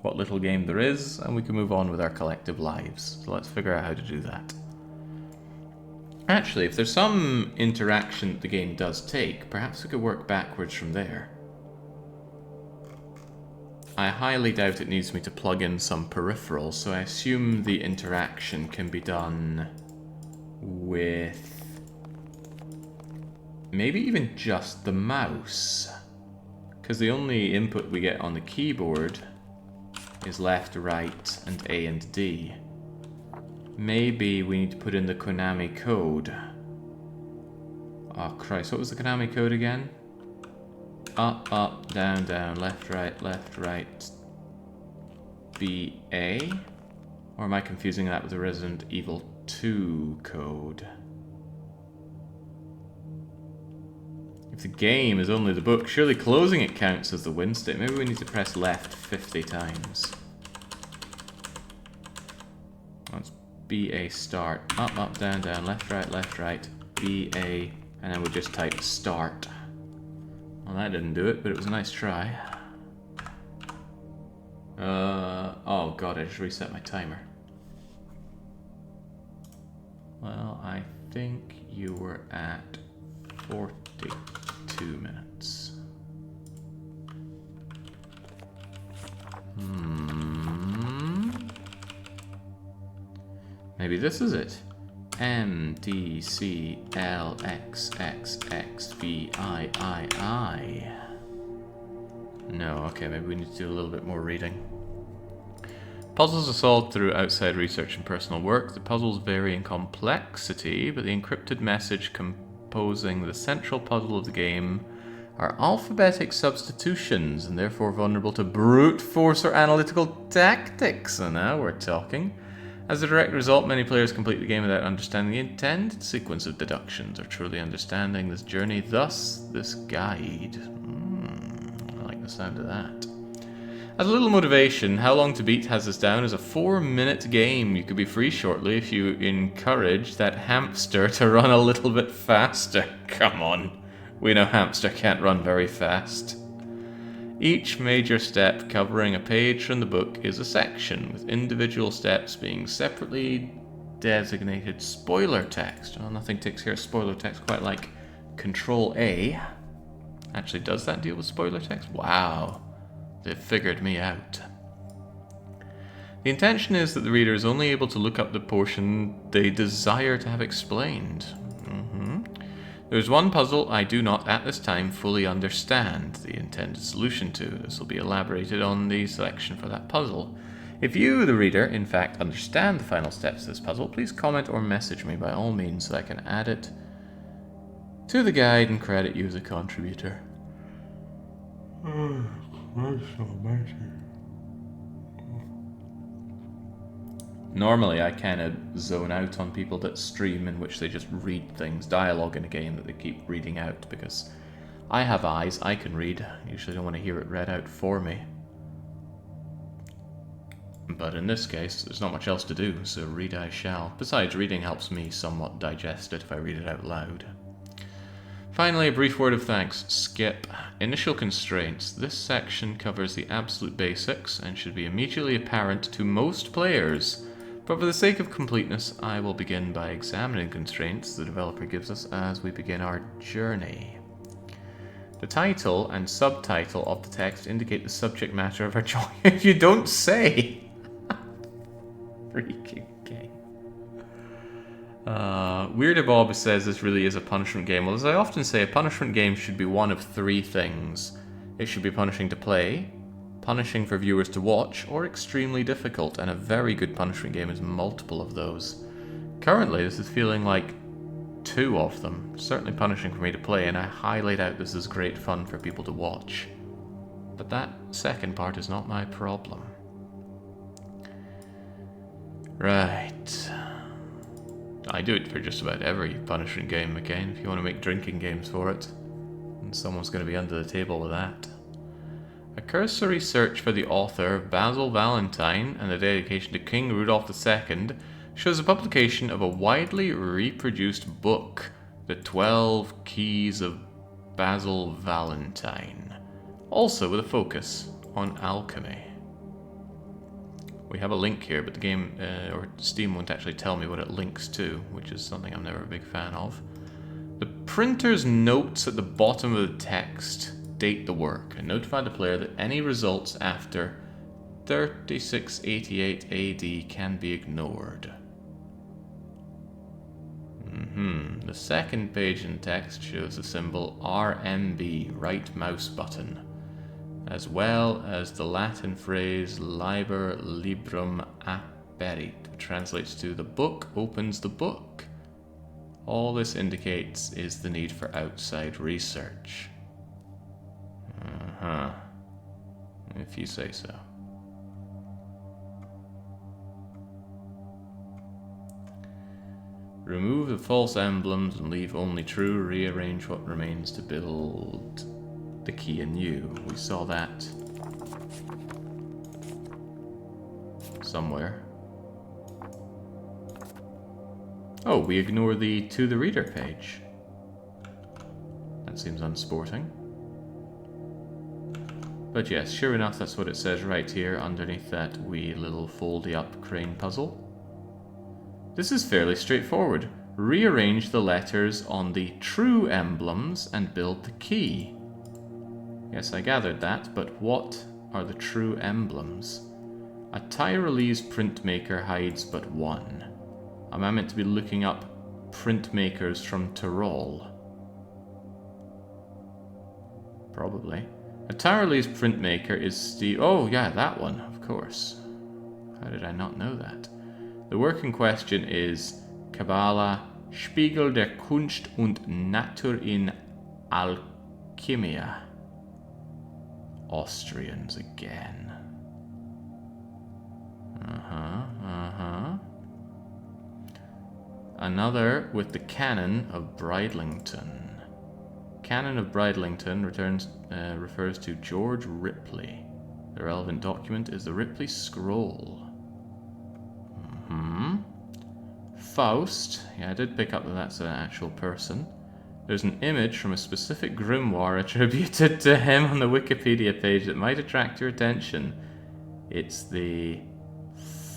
what little game there is, and we can move on with our collective lives. So let's figure out how to do that. Actually, if there's some interaction that the game does take, perhaps we could work backwards from there. I highly doubt it needs me to plug in some peripherals, so I assume the interaction can be done with maybe even just the mouse, because the only input we get on the keyboard is left, right, and A and D. Maybe we need to put in the Konami code. Oh Christ, what was the Konami code again? up, up, down, down, left, right, BA? Or am I confusing that with the Resident Evil 2 code? If the game is only the book, surely closing it counts as the win state. Maybe we need to press left 50 times. Let's BA start. Up, up, down, down, left, right, BA, and then we'll just type start. Well, that didn't do it, but it was a nice try. Oh god, I just reset my timer. Well, I think you were at 42 minutes. Maybe this is it. MDCLXXXVIII. No, okay, maybe we need to do a little bit more reading. Puzzles are solved through outside research and personal work. The puzzles vary in complexity, but the encrypted message composing the central puzzle of the game are alphabetic substitutions and therefore vulnerable to brute force or analytical tactics. So now we're talking. As a direct result, many players complete the game without understanding the intended sequence of deductions or truly understanding this journey, thus this guide. I like the sound of that. As a little motivation, How Long to Beat has us down as a 4-minute game. You could be free shortly if you encourage that hamster to run a little bit faster. Come on, we know hamster can't run very fast. Each major step covering a page from the book is a section, with individual steps being separately designated spoiler text. Well, nothing takes care of spoiler text quite like Control A. Actually, does that deal with spoiler text? Wow, they've figured me out. The intention is that the reader is only able to look up the portion they desire to have explained. There's one puzzle I do not, at this time, fully understand the intended solution to. This will be elaborated on the selection for that puzzle. If you, the reader, in fact understand the final steps of this puzzle, please comment or message me by all means so I can add it to the guide and credit you as a contributor. Normally I kind of zone out on people that stream in which they just read things, dialogue in a game that they keep reading out, because I have eyes, I can read. I usually don't want to hear it read out for me. But in this case, there's not much else to do, so read I shall. Besides, reading helps me somewhat digest it if I read it out loud. Finally, a brief word of thanks. Skip. Initial constraints. This section covers the absolute basics and should be immediately apparent to most players. But for the sake of completeness, I will begin by examining constraints the developer gives us as we begin our journey. The title and subtitle of the text indicate the subject matter of our journey. You don't say! Freaking game. Weirder Bob says this really is a punishment game. Well, as I often say, a punishment game should be one of three things. It should be punishing to play, punishing for viewers to watch, or extremely difficult, and a very good punishment game is multiple of those. Currently, this is feeling like two of them. Certainly punishing for me to play, and I highly doubt this is great fun for people to watch. But that second part is not my problem. Right. I do it for just about every punishment game, McCain, if you want to make drinking games for it. And someone's going to be under the table with that. A cursory search for the author of Basil Valentine and the dedication to King Rudolph II shows a publication of a widely reproduced book, The 12 Keys of Basil Valentine, also with a focus on alchemy. We have a link here, but the game, or Steam won't actually tell me what it links to, which is something I'm never a big fan of. The printer's notes at the bottom of the text date the work and notify the player that any results after 3688 AD can be ignored. The second page in text shows the symbol RMB, right mouse button, as well as the Latin phrase Liber Librum Aperit, which translates to the book opens the book. All this indicates is the need for outside research. Uh-huh. If you say so. Remove the false emblems and leave only true. Rearrange what remains to build the key anew. We saw that somewhere. Oh, we ignore the to the reader page. That seems unsporting. But yes, sure enough, that's what it says right here underneath that wee little foldy up crane puzzle. This is fairly straightforward. Rearrange the letters on the true emblems and build the key. Yes, I gathered that, but what are the true emblems? A Tyrolese printmaker hides but one. Am I meant to be looking up printmakers from Tyrol? Probably. A Tyrolese printmaker is Steve... Oh, yeah, that one, of course. How did I not know that? The work in question is Kabbalah, Spiegel der Kunst und Natur in Alchemia. Austrians again. Another with the Canon of Bridlington. Canon of Bridlington refers to George Ripley. The relevant document is the Ripley Scroll. Faust. Yeah, I did pick up that that's an actual person. There's an image from a specific grimoire attributed to him on the Wikipedia page that might attract your attention. It's the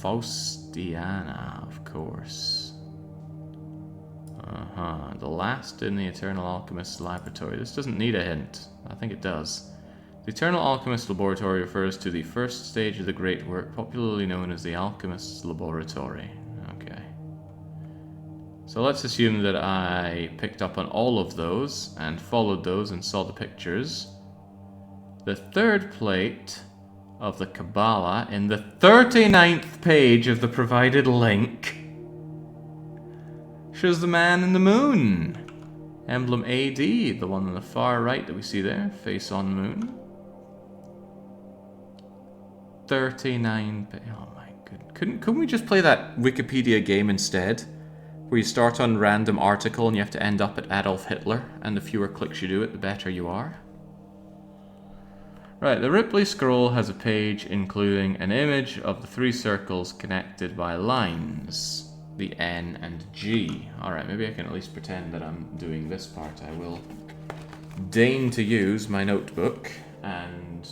Faustiana, of course. The last in the Eternal Alchemist's laboratory. This doesn't need a hint. I think it does. The Eternal Alchemist's laboratory refers to the first stage of the great work, popularly known as the Alchemist's laboratory. Okay. So let's assume that I picked up on all of those and followed those and saw the pictures. The third plate of the Kabbalah in the 39th page of the provided link shows the man in the moon. Emblem AD, the one on the far right that we see there, face on moon. 39. Oh my goodness. Couldn't we just play that Wikipedia game instead? Where you start on random article and you have to end up at Adolf Hitler, and the fewer clicks you do it, the better you are. Right, the Ripley Scroll has a page including an image of the three circles connected by lines. The N and G. Alright, maybe I can at least pretend that I'm doing this part. I will deign to use my notebook, and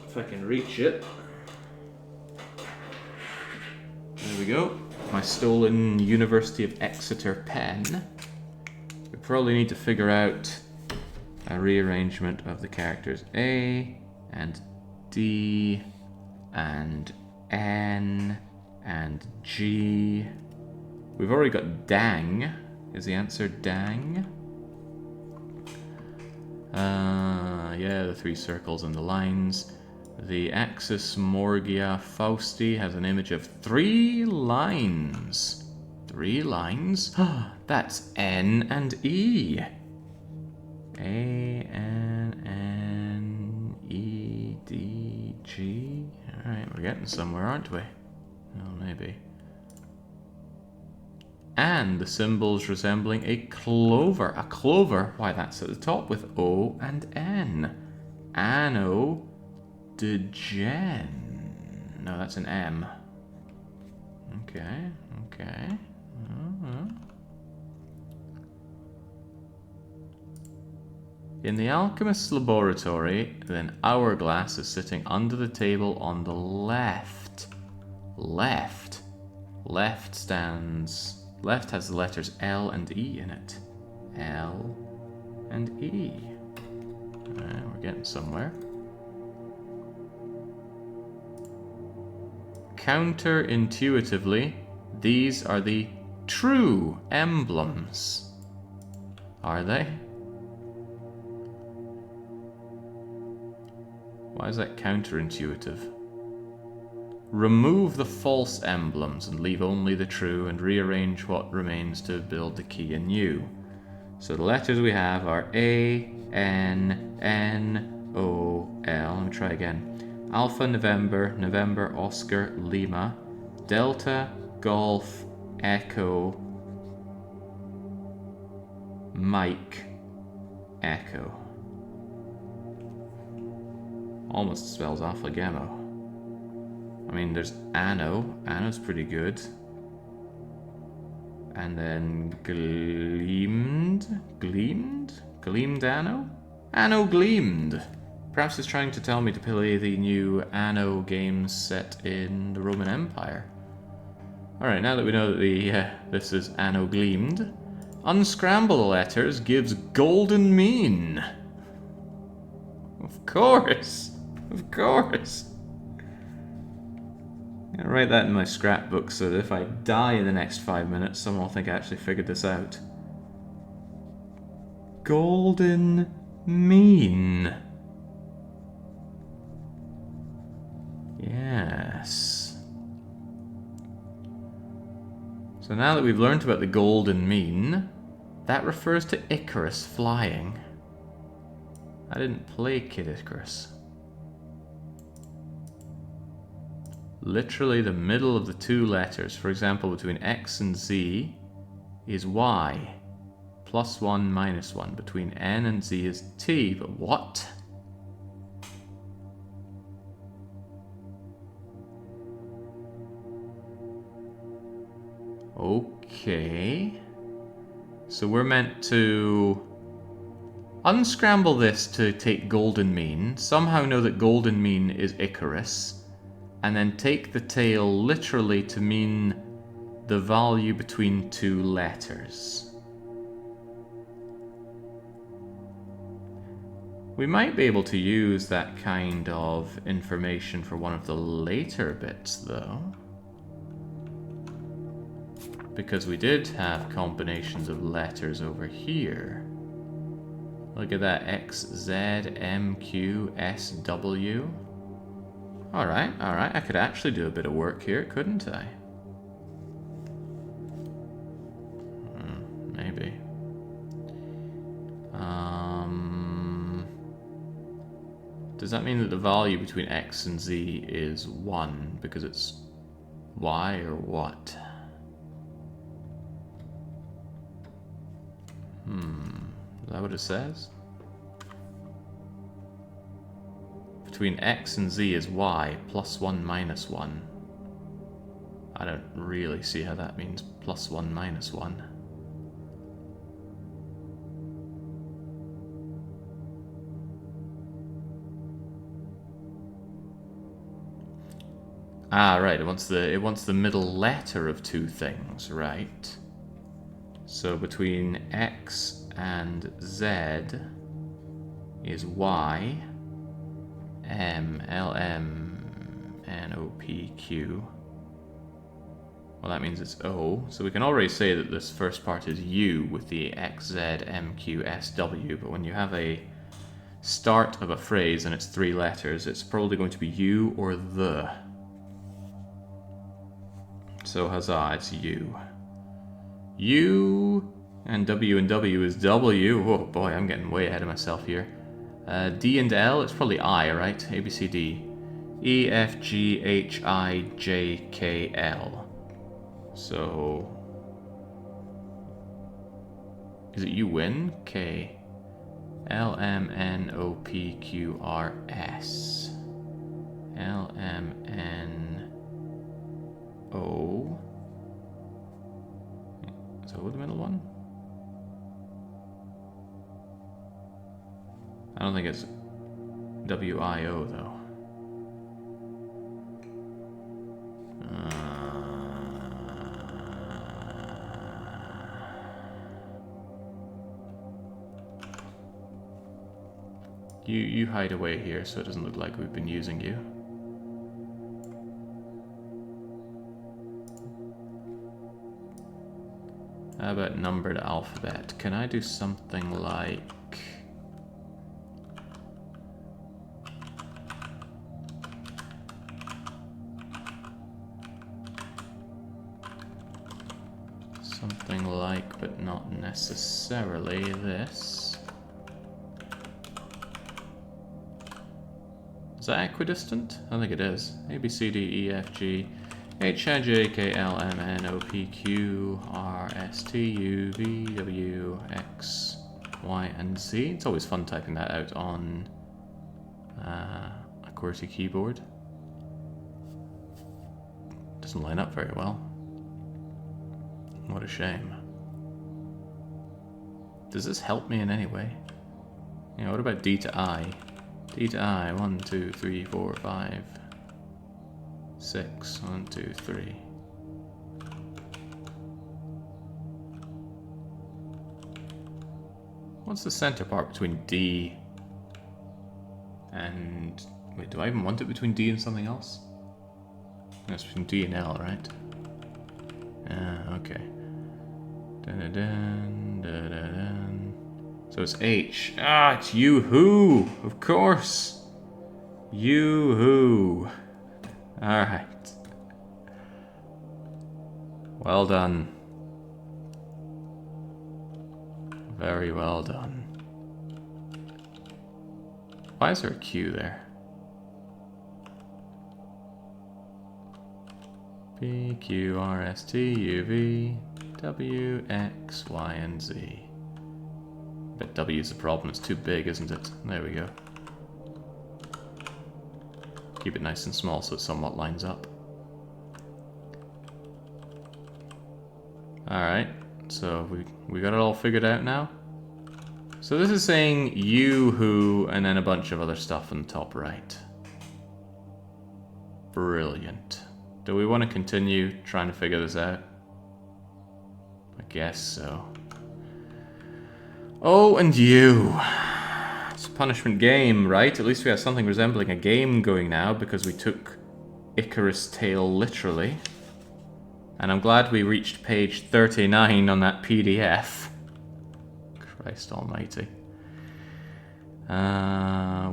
if I can reach it. There we go. My stolen University of Exeter pen. We probably need to figure out a rearrangement of the characters A and D and N and G. We've already got dang. Is the answer dang? Yeah, the three circles and the lines. The Axis Morgia Fausti has an image of 3 lines. 3 lines? That's N and E. A, N, N, E, D, G. Alright, we're getting somewhere, aren't we? Well, maybe. And the symbols resembling a clover. A clover? Why, that's at the top with O and N. Anno de Gen. No, that's an M. Okay, okay. In the alchemist's laboratory, then hourglass is sitting under the table on the left. Left. Left has the letters L and E in it. L and E. Alright, we're getting somewhere. Counterintuitively, these are the true emblems. Are they? Why is that counterintuitive? Remove the false emblems and leave only the true, and rearrange what remains to build the key anew. So the letters we have are A, N, N, O, L. Let me try again. Alpha, November, November, Oscar, Lima, Delta, Golf, Echo, Mike, Echo. Almost spells AlphaGemo. I mean, there's Anno. Anno's pretty good. And then Gleamed? Gleamed? Gleamed Anno? Anno Gleamed! Perhaps it's trying to tell me to play the new Anno games set in the Roman Empire. Alright, now that we know that this is Anno Gleamed, unscramble the letters gives golden mean. Of course! Of course! I'm gonna write that in my scrapbook so that if I die in the next 5 minutes, someone will think I actually figured this out. Golden mean. Yes. So now that we've learned about the golden mean, that refers to Icarus flying. I didn't play Kid Icarus. Literally the middle of the two letters, for example, between X and Z is Y. +1, -1. Between N and Z is T, but what? Okay. So we're meant to unscramble this to take golden mean, somehow know that golden mean is Icarus, and then take the tail literally to mean the value between two letters. We might be able to use that kind of information for one of the later bits, though. Because we did have combinations of letters over here. Look at that, X, Z, M, Q, S, W. Alright, I could actually do a bit of work here, couldn't I? Maybe. Does that mean that the value between X and Z is 1 because it's Y or what? Is that what it says? Between X and Z is Y, +1, -1. I don't really see how that means +1, -1. Ah, right, it wants the middle letter of two things, right? So between X and Z is Y, M, L, M, N, O, P, Q. Well, that means it's O. So we can already say that this first part is U with the X, Z, M, Q, S, W. But when you have a start of a phrase and it's 3 letters, it's probably going to be U or the. So huzzah, it's U. U and W is W. Oh boy, I'm getting way ahead of myself here. D and L, it's probably I, right? A, B, C, D. E, F, G, H, I, J, K, L. So... is it you win? K. L, M, N, O, P, Q, R, S. L, M, N, O. Is O the middle one? I don't think it's W-I-O, though. You hide away here so it doesn't look like we've been using you. How about numbered alphabet? Can I do something like... something like, but not necessarily, this. Is that equidistant? I think it is. A, B, C, D, E, F, G, H, I, J, K, L, M, N, O, P, Q, R, S, T, U, V, W, X, Y, and Z. It's always fun typing that out on a QWERTY keyboard. Doesn't line up very well. What a shame. Does this help me in any way? Yeah, what about D to I? D to I, 1, 2, 3, 4, 5, 6, 1, 2, 3. What's the center part between D and... Wait, do I even want it between D and something else? That's between D and L, right? Okay. Dun, dun, dun, dun, dun, dun. So it's H. Ah, it's you-hoo! Of course! You-hoo! Alright. Well done. Very well done. Why is there a Q there? P, Q, R, S, T, U, V, W, X, Y, and Z. But W is the problem, it's too big, isn't it? There we go. Keep it nice and small so it somewhat lines up. Alright, so we got it all figured out now? So this is saying you, who, and then a bunch of other stuff on the top right. Brilliant. Do we want to continue trying to figure this out? I guess so. Oh, and you. It's a punishment game, right? At least we have something resembling a game going now because we took Icarus' tale literally. And I'm glad we reached page 39 on that PDF. Christ almighty.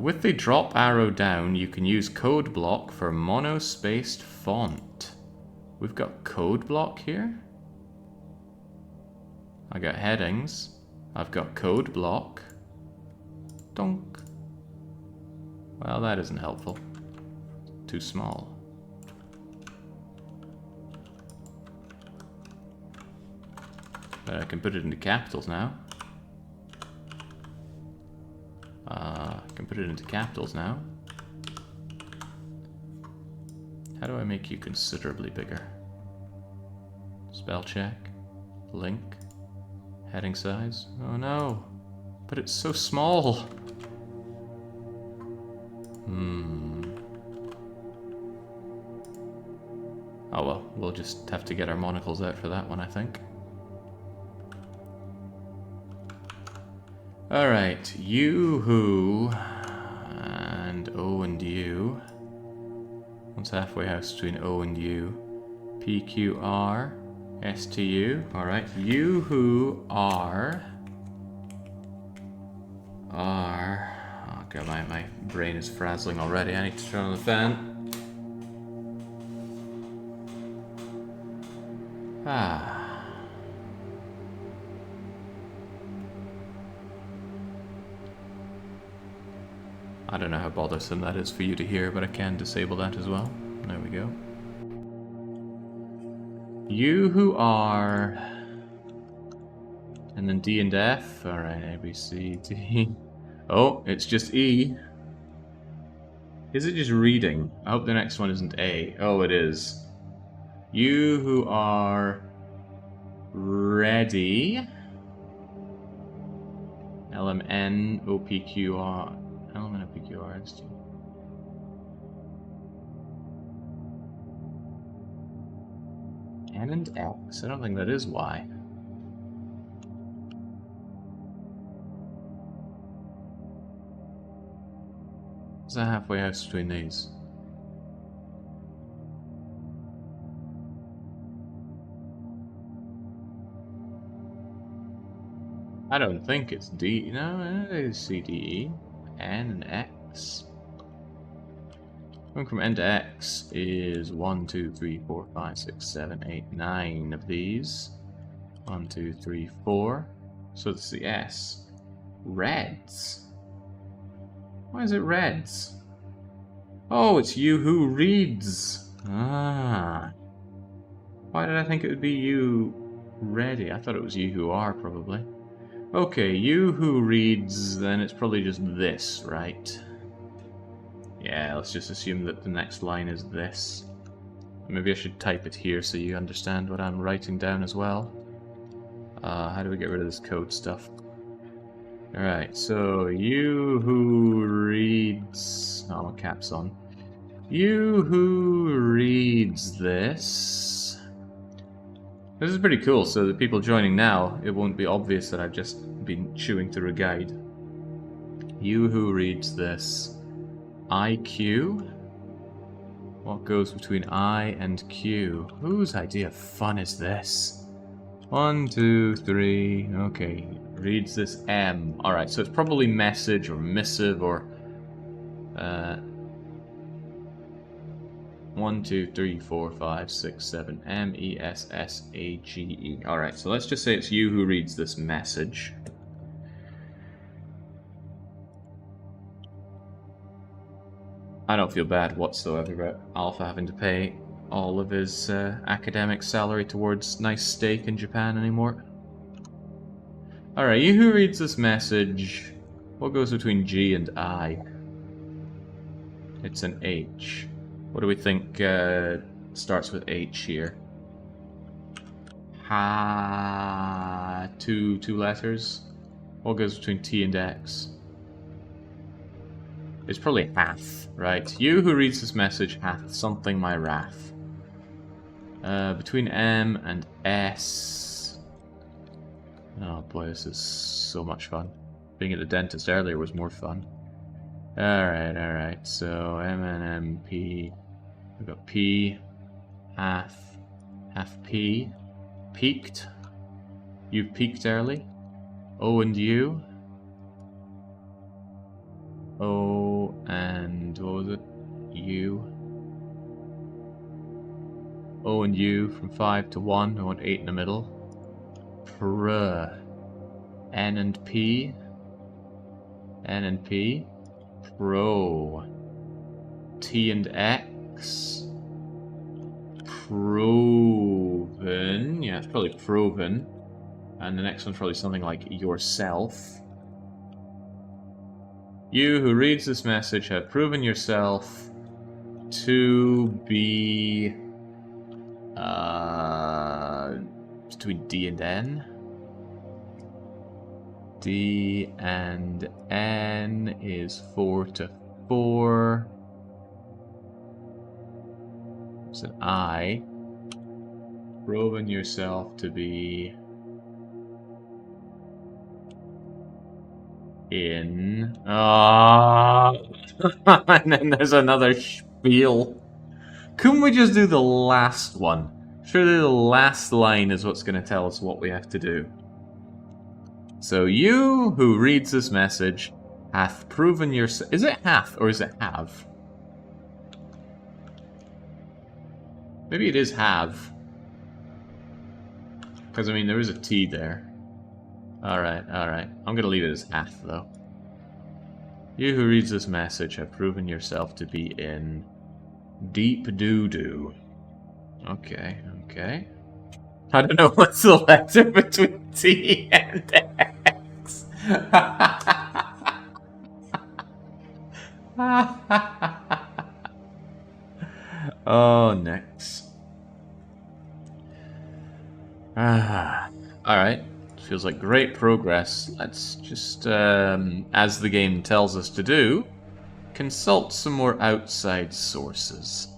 With the drop arrow down, you can use code block for monospaced font. We've got code block here. I got headings. I've got code block. Donk. Well, that isn't helpful. Too small. But I can put it into capitals now. I can put it into capitals now. How do I make you considerably bigger? Spell check. Link. Heading size. Oh no. But it's so small. Oh well, we'll just have to get our monocles out for that one, I think. Alright, you, who, and O and U. What's halfway house between O and U? P, Q, R, S, T, U. Alright, you, who, R. Oh god, my brain is frazzling already. I need to turn on the fan. I don't know how bothersome that is for you to hear, but I can disable that as well. There we go. You, who are... And then D and F. Alright, A, B, C, D. Oh, it's just E. Is it just reading? I hope the next one isn't A. Oh, it is. You, who are... ready. LMN, OPQR. Element of PQRs. N and X? I don't think that is Y. What's the halfway house between these? I don't think it's D. No, it is C, D, E. N and X. Going from N to X is 1, 2, 3, 4, 5, 6, 7, 8, 9 of these. 1, 2, 3, 4. So it's the S. Reds. Why is it reds? Oh, it's you who reads. Ah. Why did I think it would be you ready? I thought it was you who are, probably. Okay, you who reads, then it's probably just this, right? Yeah, let's just assume that the next line is this. Maybe I should type it here so you understand what I'm writing down as well. How do we get rid of this code stuff? Alright, so you who reads... Oh, caps on. You who reads this... This is pretty cool, so the people joining now, it won't be obvious that I've just been chewing through a guide. You who reads this... IQ? What goes between I and Q? Whose idea of fun is this? 1, 2, 3... Okay, reads this M. Alright, so it's probably message or missive or... 1, 2, 3, 4, 5, 6, 7. M-E-S-S-A-G-E. Alright, so let's just say it's you who reads this message. I don't feel bad whatsoever about Alpha having to pay all of his academic salary towards nice steak in Japan anymore. Alright, you who reads this message, what goes between G and I? It's an H. What do we think starts with H here? Ha, two letters. What goes between T and X? It's probably hath, right? You who reads this message hath something my wrath. Between M and S. Oh boy, this is so much fun. Being at the dentist earlier was more fun. Alright, so M and M, P. We've got P, hath P, peaked. You've peaked early. O and U. O and what was it? U. O and U from 5 to 1. I want 8 in the middle. Pr. N and P. N and P. Pro. T and X. Proven. Yeah, it's probably proven. And the next one's probably something like yourself. You who reads this message have proven yourself to be between D and N. D and N is 4 to 4. It's an I. Proven yourself to be in. And then there's another spiel. Couldn't we just do the last one? Surely the last line is what's going to tell us what we have to do. So you who reads this message hath proven yourself. Is it hath or is it have? Maybe it is have. Because, I mean, there is a T there. Alright. I'm going to leave it as hath, though. You who reads this message have proven yourself to be in deep doo-doo. Okay. I don't know what's the letter between T and X. Oh, next. Alright. Feels like great progress. Let's just, as the game tells us to do, consult some more outside sources.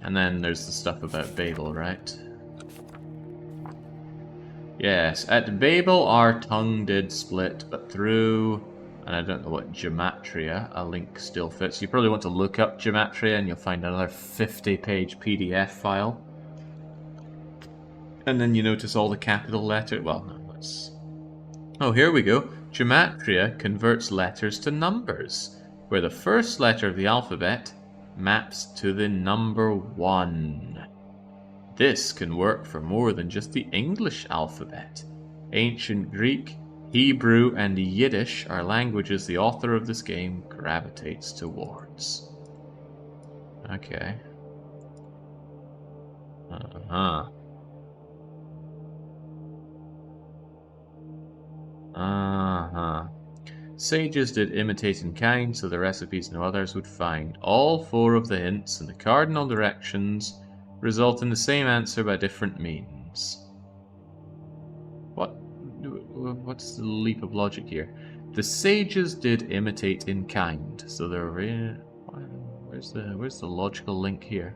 And then there's the stuff about Babel, right? Yes, at Babel our tongue did split, but through, and I don't know what gematria, a link still fits. You probably want to look up gematria and you'll find another 50-page PDF file. And then you notice all the capital letters. Well, no, let's... Oh, here we go. Gematria converts letters to numbers, where the first letter of the alphabet maps to the number 1. This can work for more than just the English alphabet. Ancient Greek, Hebrew and Yiddish are languages the author of this game gravitates towards. Okay. Uh-huh. Uh-huh. Sages did imitate in kind, so the recipes no others would find. All 4 of the hints and the cardinal directions result in the same answer by different means. What's the leap of logic here? The sages did imitate in kind, so where's the logical link here?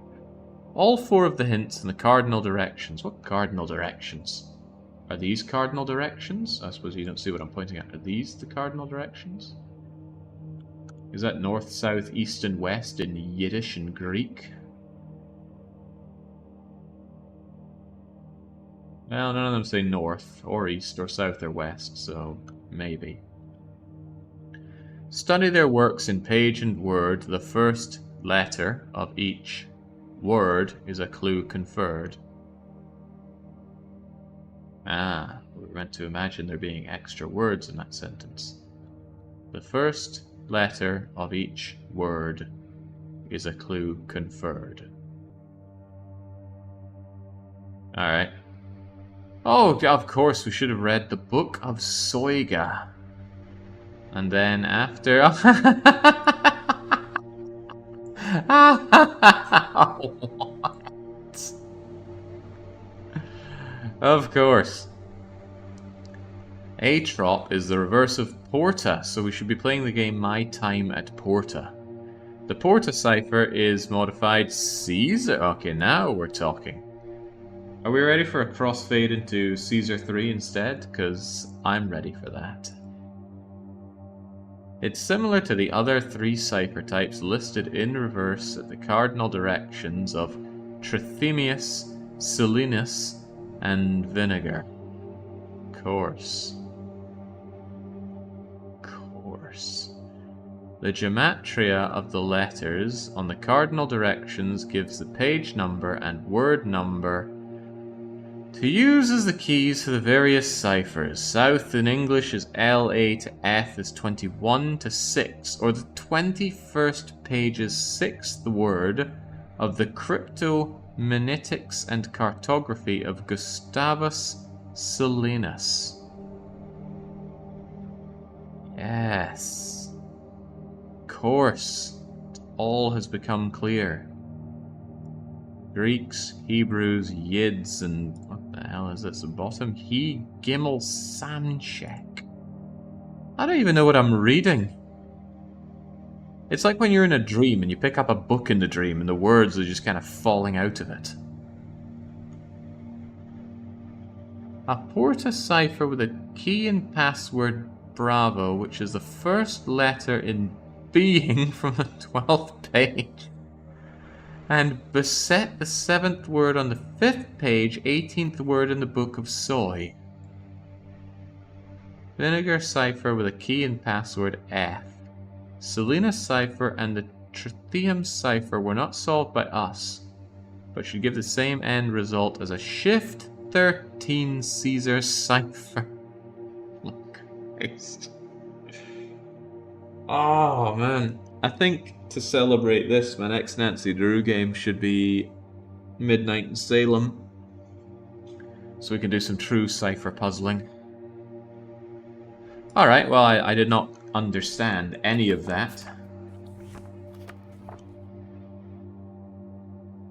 All 4 of the hints and the cardinal directions. What cardinal directions? Are these cardinal directions? I suppose you don't see what I'm pointing at. Are these the cardinal directions? Is that north, south, east, and west in Yiddish and Greek? Well, none of them say north, or east, or south, or west, so maybe. Study their works in page and word. The first letter of each word is a clue conferred. Ah, we're meant to imagine there being extra words in that sentence. The first letter of each word is a clue conferred. Alright. Oh, of course, we should have read the Book of Soiga. And then after... What? Of course. Atrop is the reverse of Porta, so we should be playing the game My Time at Porta. The Porta cipher is modified Caesar. Okay, now we're talking. Are we ready for a crossfade into Caesar 3 instead? Because I'm ready for that. It's similar to the other 3 cipher types listed in reverse at the cardinal directions of Trithemius, Silenus, and Vinegar. Course. The gematria of the letters on the cardinal directions gives the page number and word number to use as the keys for the various ciphers. South in English is LA to F is 21 to 6, or the 21st page's 6th word of the Cryptomnetics and Cartography of Gustavus Silenus. Yes. Of course. All has become clear. Greeks, Hebrews, Yids, and what the hell is this? The bottom? He Gimel Samshek. I don't even know what I'm reading. It's like when you're in a dream and you pick up a book in the dream and the words are just kind of falling out of it. A Porta cipher with a key and password Bravo, which is the first letter in being from the 12th page. And beset the 7th word on the 5th page, 18th word in the Book of Soy. Vinegar cipher with a key and password F. Silenus cipher and the Tritium cipher were not solved by us, but should give the same end result as a Shift 13 Caesar cipher. Look, oh man. I think to celebrate this, my next Nancy Drew game should be Midnight in Salem, so we can do some true cipher puzzling. Alright, well, I did not understand any of that.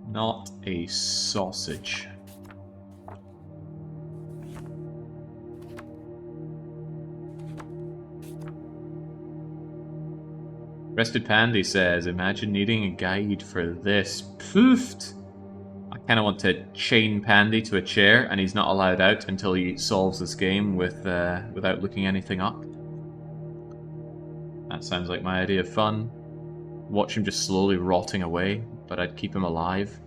Not a sausage. Rested Pandy says, imagine needing a guide for this. Poofed! I kind of want to chain Pandy to a chair, and he's not allowed out until he solves this game without looking anything up. That sounds like my idea of fun. Watch him just slowly rotting away, but I'd keep him alive.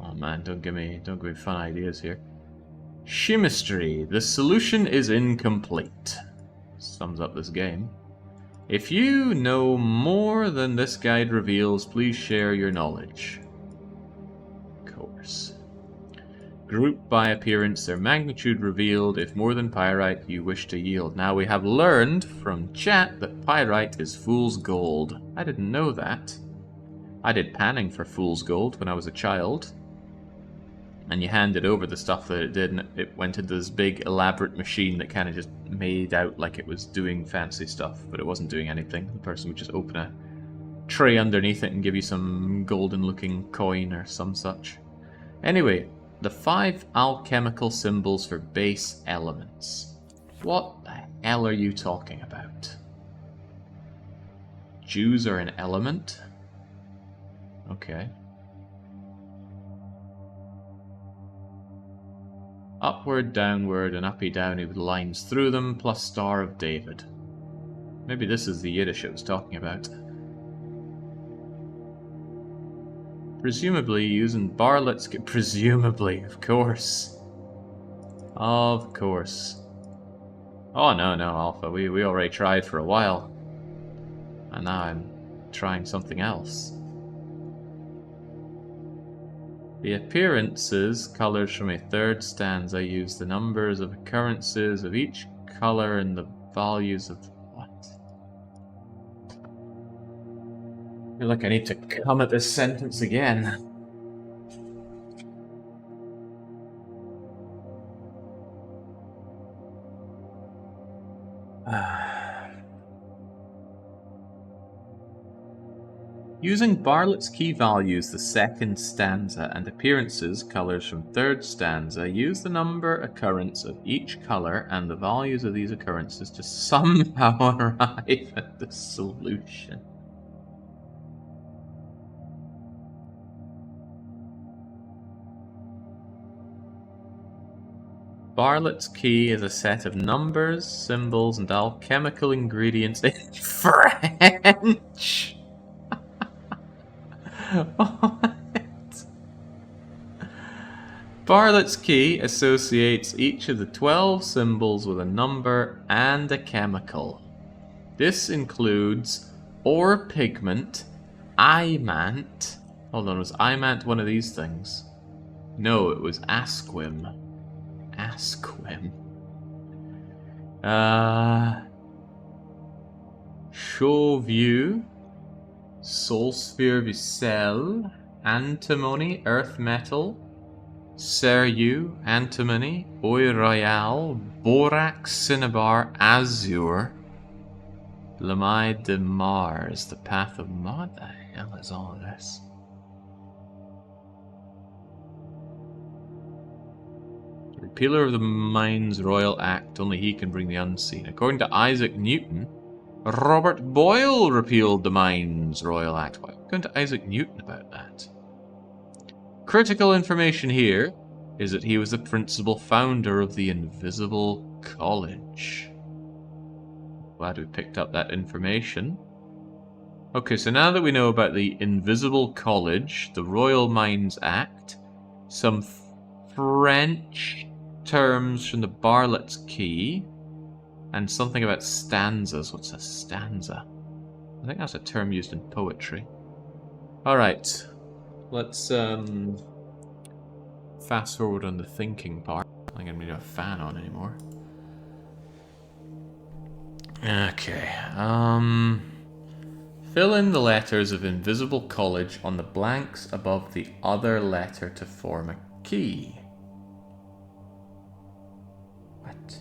Oh man, don't give me fun ideas here. Chemistry. The solution is incomplete. Sums up this game. If you know more than this guide reveals, please share your knowledge. Of course. Grouped by appearance, their magnitude revealed. If more than pyrite, you wish to yield. Now we have learned from chat that pyrite is fool's gold. I didn't know that. I did panning for fool's gold when I was a child. And you handed over the stuff that it did, and it went into this big elaborate machine that kind of just made out like it was doing fancy stuff, but it wasn't doing anything. The person would just open a tray underneath it and give you some golden looking coin or some such. Anyway, the 5 alchemical symbols for base elements. What the hell are you talking about? Jews are an element? Okay. Upward, downward, and uppy downy with lines through them, plus Star of David. Maybe this is the Yiddish it was talking about. Presumably using Bartlett's... Presumably, of course. Of course. Oh, no, Alpha. We already tried for a while. And now I'm trying something else. The appearances, colours from a third stanza, use the numbers of occurrences of each colour and the values of... What? I feel like I need to come at this sentence again. Using Bartlett's key values, the second stanza, and appearances, colours from third stanza, use the number occurrence of each colour and the values of these occurrences to somehow arrive at the solution. Bartlett's key is a set of numbers, symbols, and alchemical ingredients in French. What? Bartlett's key associates each of the 12 symbols with a number and a chemical. This includes ore pigment, imant. Hold on, was imant one of these things? No, it was asquim. Asquim. Chauvieux. Soul Sphere Vicel, Antimony, Earth Metal, Seriu, Antimony, Oi Royale, Borax, Cinnabar, Azure, Lamide de Mars, the Path of Mars. What the hell is all of this? The repealer of the Mind's Royal Act, only he can bring the unseen. According to Isaac Newton, Robert Boyle repealed the Mind's Royal Act. Why are we going to Isaac Newton about that? Critical information here is that he was the principal founder of the Invisible College. Glad we picked up that information. Okay, so now that we know about the Invisible College, the Royal Mind's Act, some French terms from the Bartlett's Key, and something about stanzas. What's a stanza? I think that's a term used in poetry. Alright. Let's fast forward on the thinking part. I don't think I'm going to have a fan on anymore. Okay. Fill in the letters of Invisible College on the blanks above the other letter to form a key. What?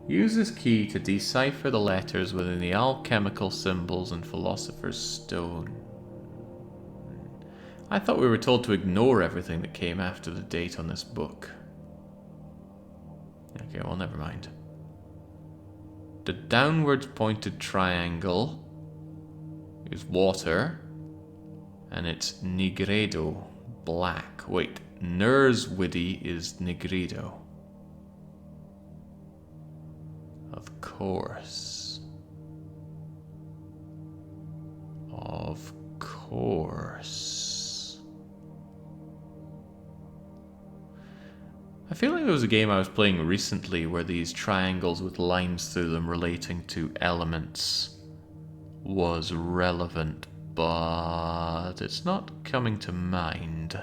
Use this key to decipher the letters within the alchemical symbols and Philosopher's Stone. I thought we were told to ignore everything that came after the date on this book. Okay, well, never mind. The downwards pointed triangle is water, and it's nigredo, black. Wait, Nerswiddy is nigredo. Of course. Of course. I feel like there was a game I was playing recently where these triangles with lines through them relating to elements was relevant, but it's not coming to mind.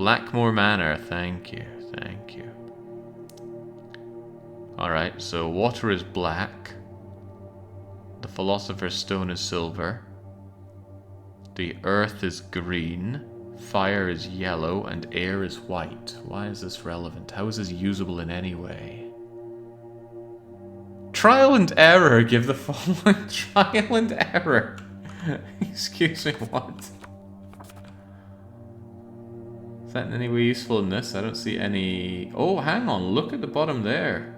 Blackmore Manor, thank you, thank you. Alright, so water is black. The Philosopher's Stone is silver. The earth is green. Fire is yellow, and air is white. Why is this relevant? How is this usable in any way? Trial and error, give the following trial and error. Excuse me, what? Is that in any way useful in this? I don't see any... Oh, hang on, look at the bottom there.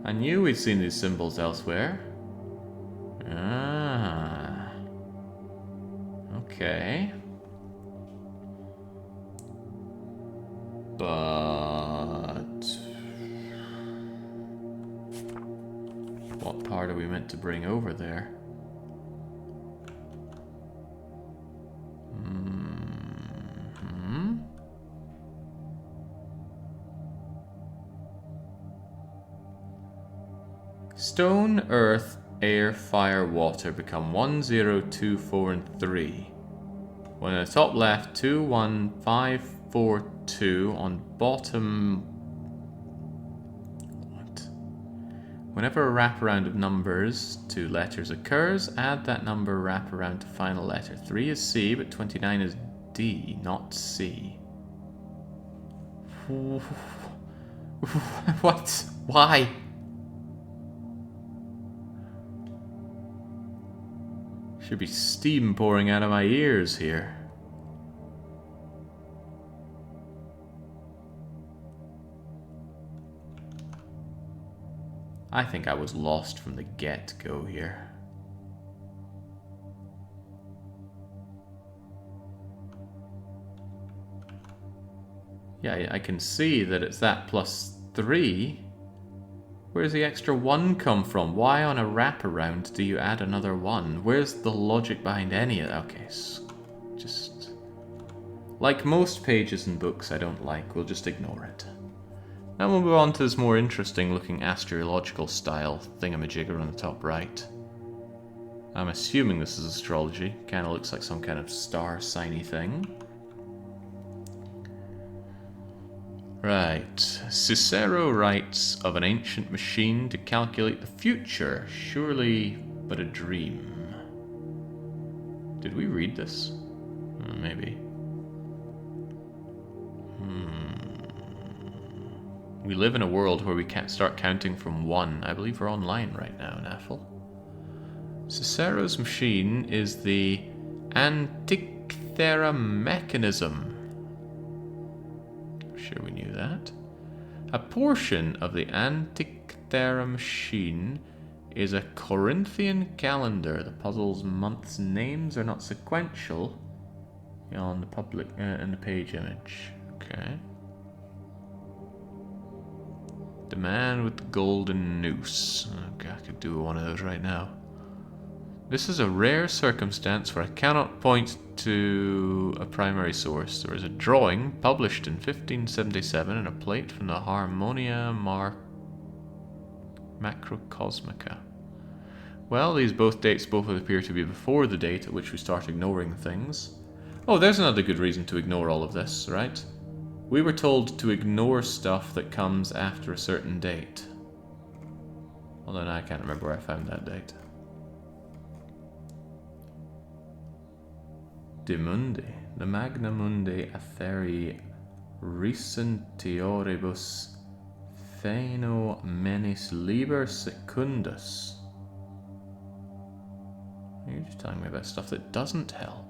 I knew we'd seen these symbols elsewhere. Ah. Okay. But... what part are we meant to bring over there? Stone, earth, air, fire, water become 1, 0, 2, 4, and 3. When on the top left, 2, 1, 5, 4, 2. On bottom... what? Whenever a wraparound of numbers, 2 letters occurs, add that number wraparound to final letter. 3 is C, but 29 is D, not C. What? Why? Should be steam pouring out of my ears here. I think I was lost from the get-go here. Yeah, I can see that it's that plus 3. Where's the extra 1 come from? Why on a wraparound do you add another 1? Where's the logic behind any of that? Okay, just... like most pages in books I don't like, we'll just ignore it. Now we'll move on to this more interesting looking astrological style thingamajigger on the top right. I'm assuming this is astrology. Kinda looks like some kind of star signy thing. Right. Cicero writes of an ancient machine to calculate the future, surely but a dream. Did we read this? Maybe. We live in a world where we can't start counting from 1. I believe we're online right now, Naffle. Cicero's machine is the Antikythera mechanism. Sure we knew that. A portion of the Antikythera machine is a Corinthian calendar. The puzzle's months' names are not sequential on the public in the page image. Okay. The man with the golden noose. Okay, I could do one of those right now. This is a rare circumstance where I cannot point to a primary source. There is a drawing published in 1577 in a plate from the Harmonia Macrocosmica. Well, these both dates both appear to be before the date at which we start ignoring things. Oh, there's another good reason to ignore all of this, right? We were told to ignore stuff that comes after a certain date. Although now I can't remember where I found that date. De Mundi, the Magna Mundi Aetheri Recentioribus Phenomenis Liber Secundus. You're just telling me about stuff that doesn't help.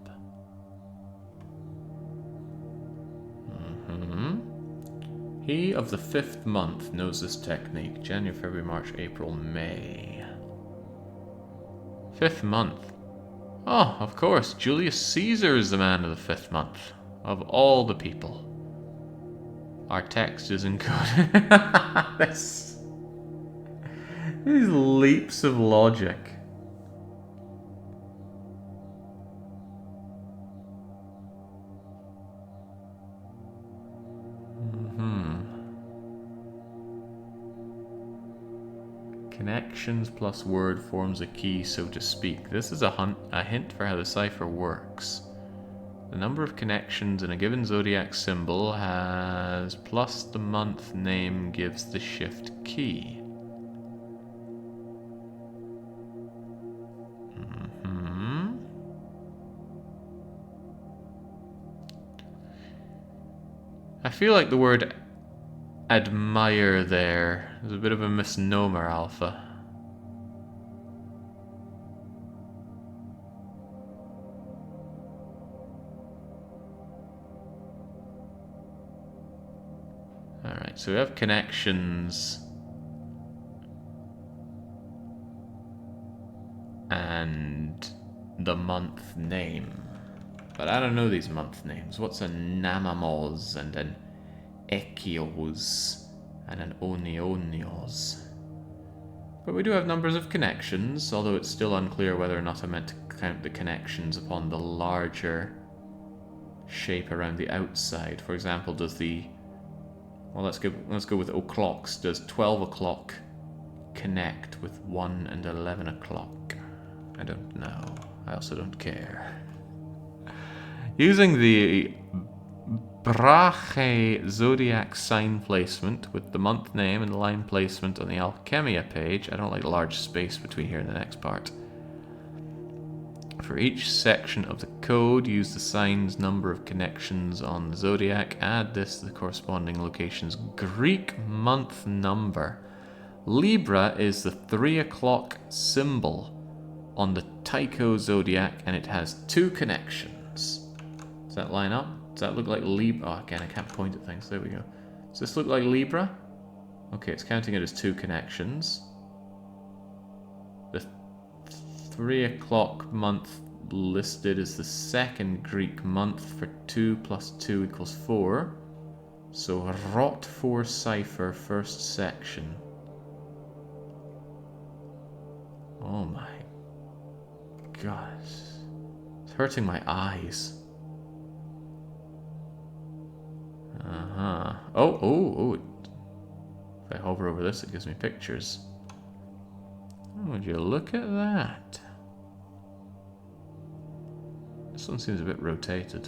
He of the 5th month knows this technique. January, February, March, April, May. 5th month. Oh, of course, Julius Caesar is the man of the 5th month. Of all the people. Our text is encoded. These leaps of logic. Connections plus word forms a key, so to speak. This is a hint for how the cipher works. The number of connections in a given zodiac symbol has plus the month name gives the shift key. I feel like the word admire there is a bit of a misnomer, Alpha. Alright, so we have connections and the month name. But I don't know these month names. What's a Namamos and an Ekios and an Onionios? But we do have numbers of connections, although it's still unclear whether or not I meant to count the connections upon the larger shape around the outside. For example, does the... Well, let's go with o'clocks. Does 12 o'clock connect with 1 and 11 o'clock? I don't know. I also don't care. Using the Brahe zodiac sign placement with the month name and line placement on the Alchemia page. I don't like the large space between here and the next part. For each section of the code, use the sign's number of connections on the zodiac. Add this to the corresponding location's Greek month number. Libra is the 3 o'clock symbol on the Tycho zodiac, and it has 2 connections. Does that line up? Does that look like Libra? Oh, again, I can't point at things. There we go. Does this look like Libra? Okay, it's counting it as 2 connections. The 3 o'clock month listed is the second Greek month for 2 plus 2 equals 4. So Rot 4 cipher, first section. Oh my gosh. It's hurting my eyes. Oh. If I hover over this, it gives me pictures. Oh, would you look at that? This one seems a bit rotated.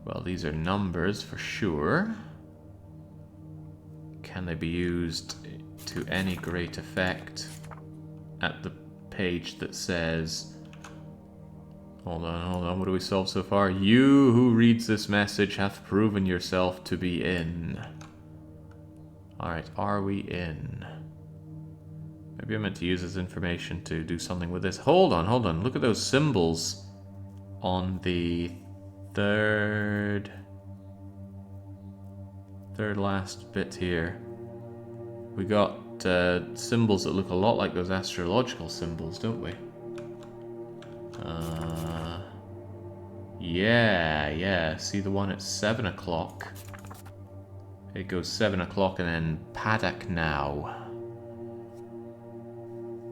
Well, these are numbers for sure. Can they be used to any great effect at the page that says... Hold on, what do we solve so far? You who reads this message hath proven yourself to be in. Alright, are we in? Maybe I meant to use this information to do something with this. Hold on, look at those symbols on the third last bit here. We got symbols that look a lot like those astrological symbols, don't we? Yeah. See the one at 7 o'clock? It goes 7 o'clock and then Paddock now.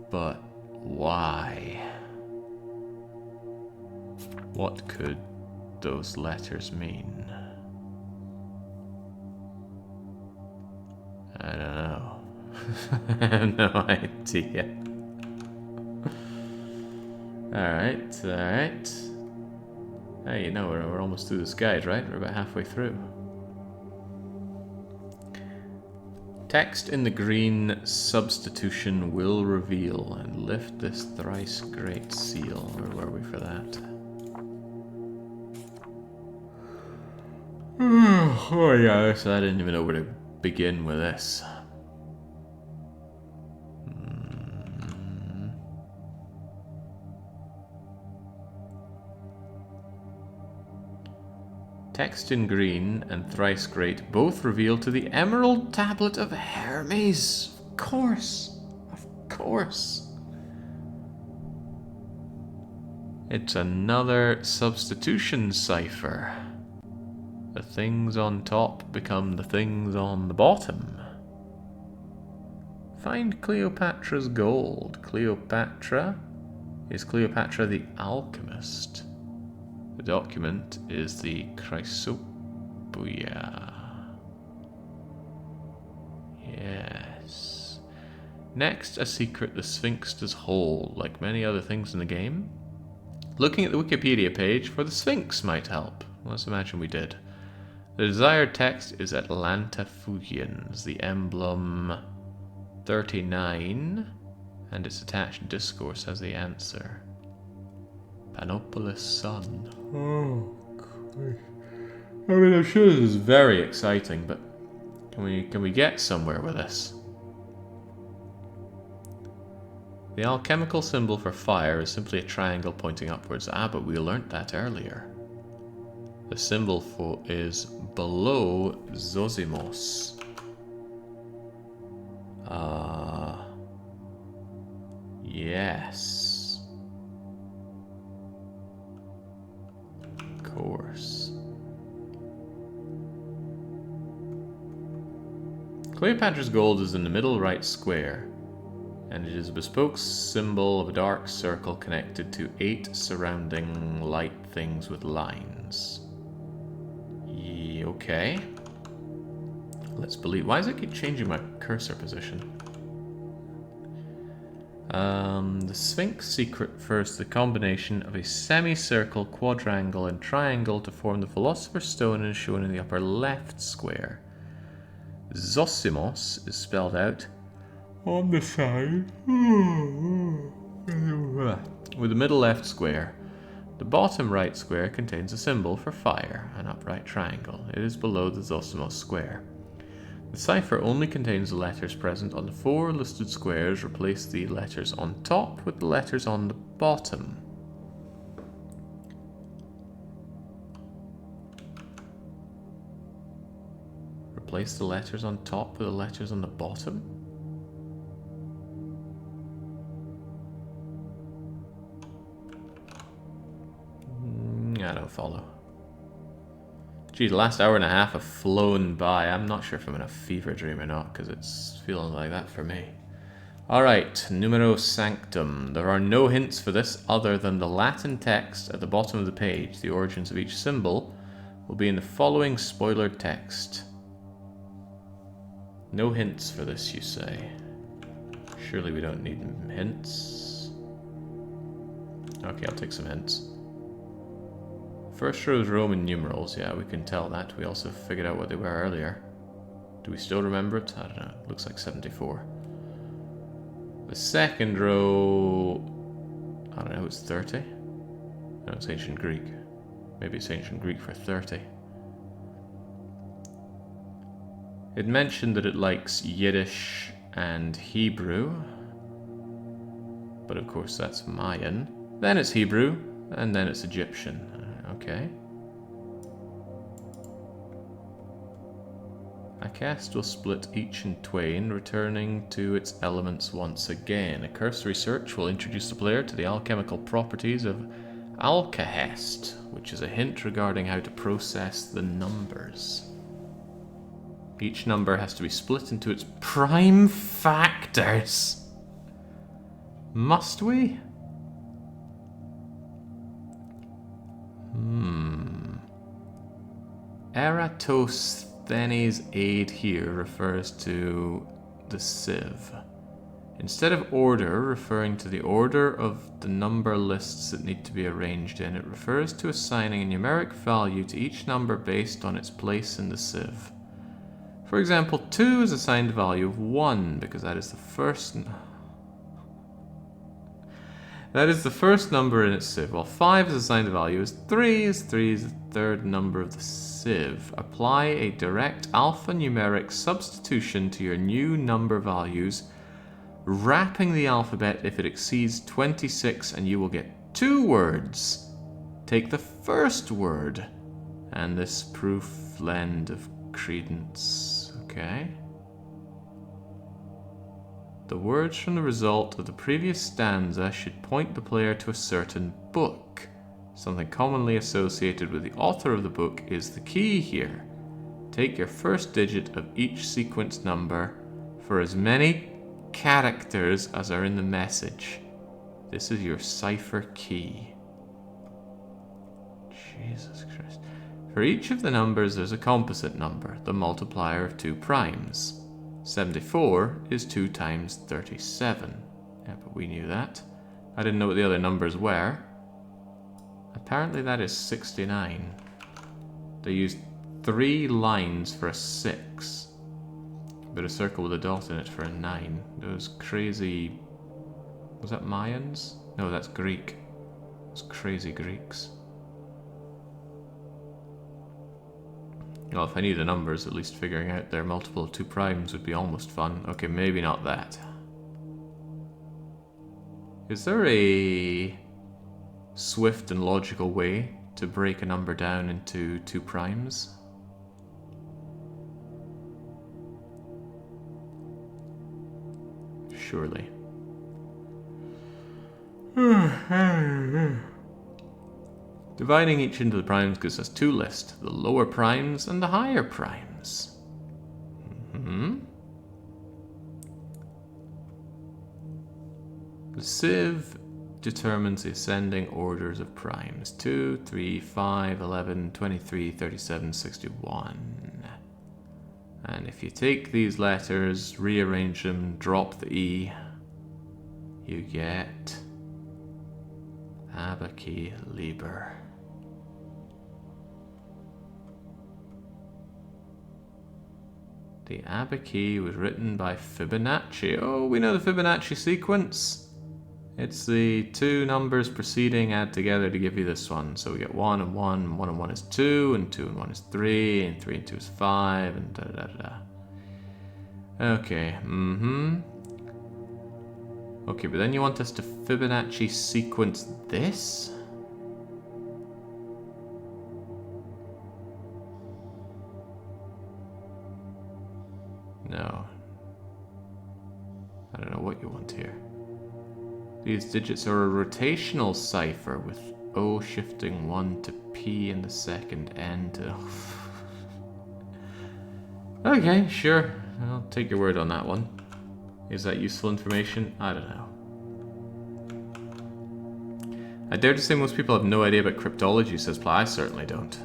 But why? What could those letters mean? I don't know. I have no idea. Alright. Hey, you know, we're almost through this guide, right? We're about halfway through. Text in the green substitution will reveal and lift this thrice great seal. Where were we for that? Oh yeah, so I didn't even know where to begin with this. Text in green and thrice great both reveal to the emerald tablet of Hermes. Of course. It's another substitution cipher. The things on top become the things on the bottom. Find Cleopatra's gold. Cleopatra? Is Cleopatra the alchemist? The document is the Chrysopoeia. Yes. Next, a secret the Sphinx does hold, like many other things in the game. Looking at the Wikipedia page for the Sphinx might help. Let's imagine we did. The desired text is Atlanta Fugians, the emblem 39, and its attached discourse has the answer. Panopolis Sun. Oh, Christ. I mean, I'm sure this is very exciting, but can we get somewhere with this? The alchemical symbol for fire is simply a triangle pointing upwards. Ah, but we learnt that earlier. The symbol is below Zosimos. Yes. Of course. Cleopatra's gold is in the middle right square, and it is a bespoke symbol of a dark circle connected to 8 surrounding light things with lines. Okay. Let's believe. Why does it keep changing my cursor position? The Sphinx secret refers to the combination of a semicircle, quadrangle, and triangle to form the Philosopher's Stone and is shown in the upper left square. Zosimos is spelled out on the side with the middle left square. The bottom right square contains a symbol for fire, an upright triangle. It is below the Zosimos square. The cipher only contains the letters present on the 4 listed squares. Replace the letters on top with the letters on the bottom. Replace the letters on top with the letters on the bottom? I don't follow. Gee, the last hour and a half have flown by. I'm not sure if I'm in a fever dream or not, because it's feeling like that for me. Alright, numero sanctum. There are no hints for this other than the Latin text at the bottom of the page. The origins of each symbol will be in the following spoilered text. No hints for this, you say? Surely we don't need hints. Okay, I'll take some hints. First row is Roman numerals, yeah, we can tell that. We also figured out what they were earlier. Do we still remember it? I don't know, it looks like 74. The second row, I don't know, it's 30? No, it's ancient Greek. Maybe it's ancient Greek for 30. It mentioned that it likes Yiddish and Hebrew, but of course that's Mayan. Then it's Hebrew, and then it's Egyptian. Okay. A cast will split each in twain, returning to its elements once again. A cursory search will introduce the player to the alchemical properties of alkahest, which is a hint regarding how to process the numbers. Each number has to be split into its prime factors. Must we? Eratosthenes' aid here refers to the sieve. Instead of order, referring to the order of the number lists that need to be arranged in, it refers to assigning a numeric value to each number based on its place in the sieve. For example, 2 is assigned a value of 1 because that is the first number in its sieve, while 5 is assigned a value as 3, as 3 is the third number of the sieve. Apply a direct alphanumeric substitution to your new number values, wrapping the alphabet if it exceeds 26, and you will get 2 words. Take the first word, and this proof lend of credence. Okay. The words from the result of the previous stanza should point the player to a certain book. Something commonly associated with the author of the book is the key here. Take your first digit of each sequence number for as many characters as are in the message. This is your cipher key. Jesus Christ. For each of the numbers, there's a composite number, the multiplier of 2 primes. 74 is 2 times 37. Yeah, but we knew that. I didn't know what the other numbers were. Apparently that is 69. They used 3 lines for a 6. But a circle with a dot in it for a 9. Those crazy... Was that Mayans? No, that's Greek. Those crazy Greeks. Well, if I knew the numbers, at least figuring out their multiple of 2 primes would be almost fun. Okay, maybe not that. Is there a swift and logical way to break a number down into 2 primes? Surely. Dividing each into the primes gives us 2 lists, the lower primes and the higher primes. The sieve determines the ascending orders of primes. 2, 3, 5, 11, 23, 37, 61. And if you take these letters, rearrange them, drop the E, you get Abaci Liber. The Abaci was written by Fibonacci. Oh, we know the Fibonacci sequence. It's the 2 numbers preceding add together to give you this one. So we get 1 and 1, and 1 and 1 is 2, and 2 and 1 is 3, and 3 and 2 is 5, and da da da da. Okay, Okay, but then you want us to Fibonacci sequence this? No. I don't know what you want here. These digits are a rotational cipher with O shifting 1 to P in the second N to... Okay, sure. I'll take your word on that one. Is that useful information? I don't know. I dare to say most people have no idea about cryptology, says Ply. I certainly don't.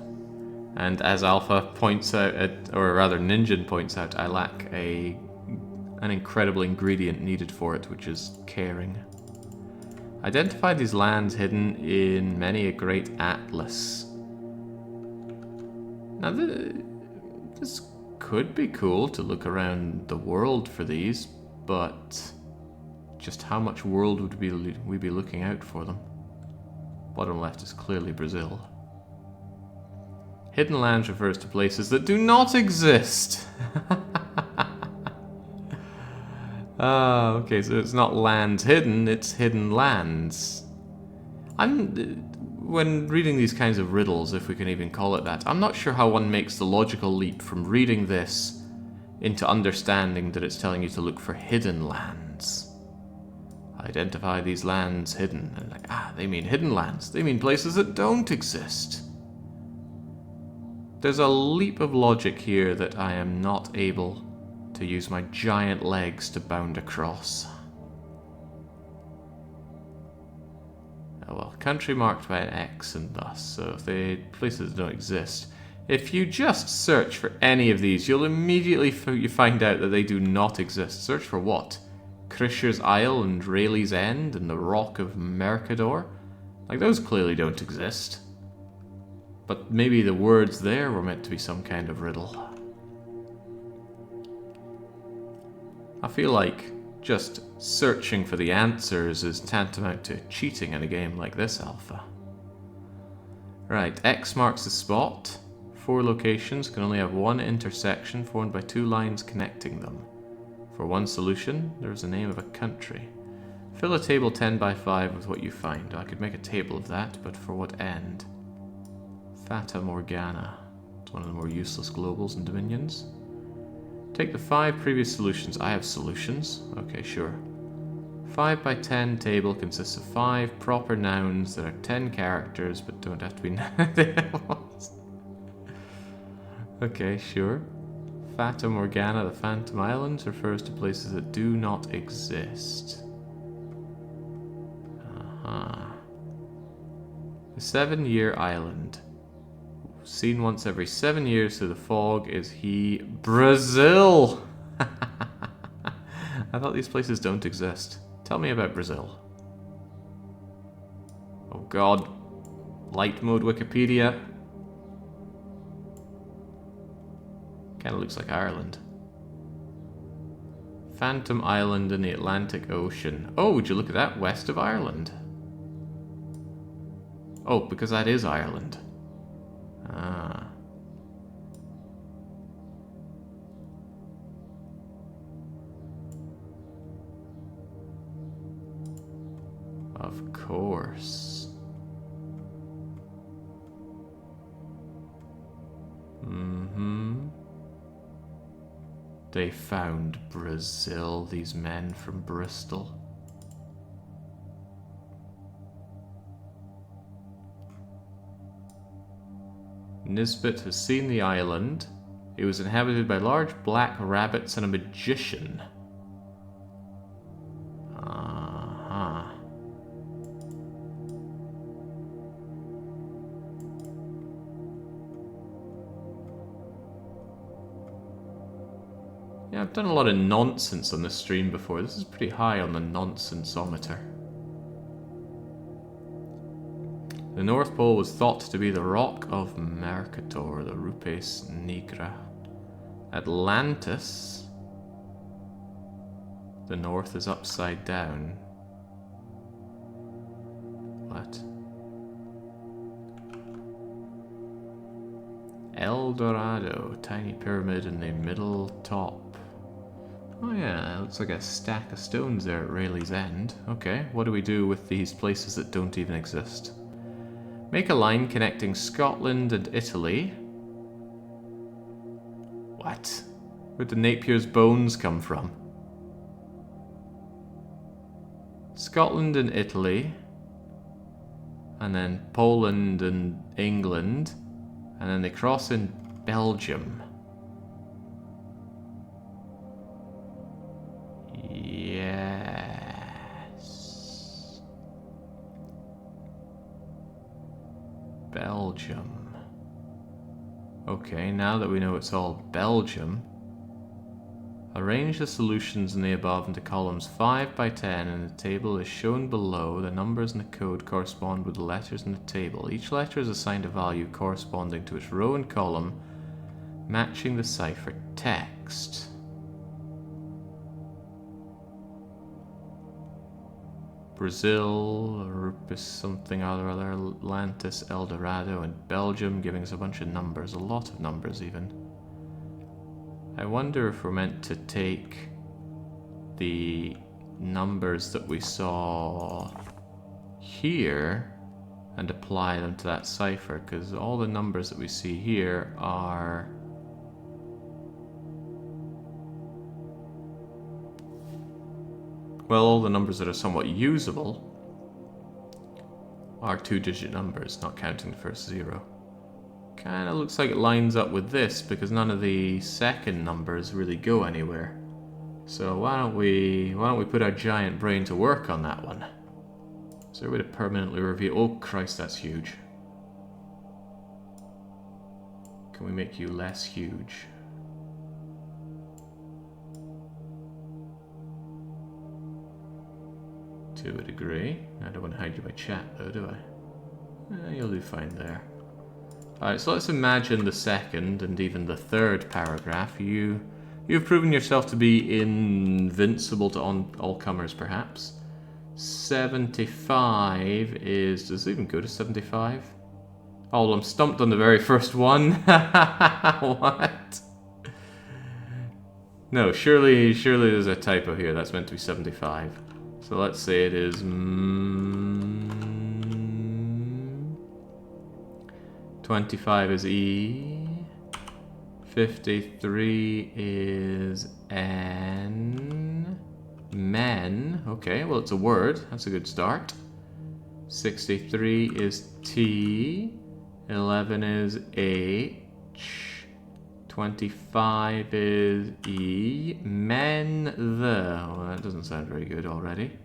And as Alpha points out, or rather Ninja points out, I lack an incredible ingredient needed for it, which is caring. Identify these lands hidden in many a great atlas. Now, this could be cool to look around the world for these, but just how much world would we be looking out for them? Bottom left is clearly Brazil. Hidden lands refers to places that do not exist. Okay, so it's not lands hidden, it's hidden lands. When reading these kinds of riddles, if we can even call it that, I'm not sure how one makes the logical leap from reading this into understanding that it's telling you to look for hidden lands. Identify these lands hidden. And like, they mean hidden lands. They mean places that don't exist. There's a leap of logic here that I am not able to use my giant legs to bound across. Oh well, country marked by an X and thus, so if the places don't exist. If you just search for any of these, you'll immediately find out that they do not exist. Search for what? Krisher's Isle and Rayleigh's End and the Rock of Mercador? Like, those clearly don't exist. But maybe the words there were meant to be some kind of riddle. I feel like just searching for the answers is tantamount to cheating in a game like this, Alpha. Right, X marks the spot. 4 locations can only have 1 intersection formed by 2 lines connecting them. For 1 solution, there is the name of a country. Fill a table 10 by 5 with what you find. I could make a table of that, but for what end? Fata Morgana. It's one of the more useless globals and dominions. Take the 5 previous solutions. I have solutions. Okay, sure. 5 by 10 table consists of 5 proper nouns that are 10 characters but don't have to be nouns. Okay, sure. Fata Morgana, the Phantom Islands, refers to places that do not exist. The 7-year island. Seen once every 7 years through the fog is he... Brazil! I thought these places don't exist. Tell me about Brazil. Oh god. Light mode Wikipedia. Kinda looks like Ireland. Phantom Island in the Atlantic Ocean. Oh, would you look at that? West of Ireland. Oh, because that is Ireland. Ah. Of course. Mm-hmm. They found Brazil, these men from Bristol. Nisbet has seen the island. It was inhabited by large black rabbits and a magician. Uh-huh. Yeah, I've done a lot of nonsense on this stream before. This is pretty high on the nonsensometer. The North Pole was thought to be the Rock of Mercator, the Rupes Nigra. Atlantis. The North is upside down. What? El Dorado, tiny pyramid in the middle top. Oh yeah, it looks like a stack of stones there at Rayleigh's End. Okay, what do we do with these places that don't even exist? Make a line connecting Scotland and Italy. What? Where'd the Napier's bones come from? Scotland and Italy. And then Poland and England. And then they cross in Belgium. Yes. Belgium. Okay, now that we know it's all Belgium, arrange the solutions in the above into columns 5 by 10 and the table is shown below. The numbers in the code correspond with the letters in the table. Each letter is assigned a value corresponding to its row and column, matching the cipher text. Brazil, Rupus something other, Atlantis, El Dorado, and Belgium, giving us a bunch of numbers, a lot of numbers even. I wonder if we're meant to take the numbers that we saw here and apply them to that cipher, because all the numbers that we see here are... well, all the numbers that are somewhat usable are 2-digit numbers, not counting the first 0. Kinda looks like it lines up with this, because none of the second numbers really go anywhere. So why don't we put our giant brain to work on that one? Is there a way to permanently reveal... oh Christ, that's huge. Can we make you less huge? To a degree. I don't want to hide you by chat though, do I? You'll do fine there. Alright, so let's imagine the second and even the third paragraph. You've proven yourself to be invincible to all comers, perhaps. 75 is... does it even go to 75? Oh, well, I'm stumped on the very first one. What? No, surely there's a typo here. That's meant to be 75. So let's say it is 25 is E, 53 is N, Men. Okay, well, it's a word. That's a good start. 63 is T. 11 is H. 25 is E. Men the. Well, that doesn't sound very good already.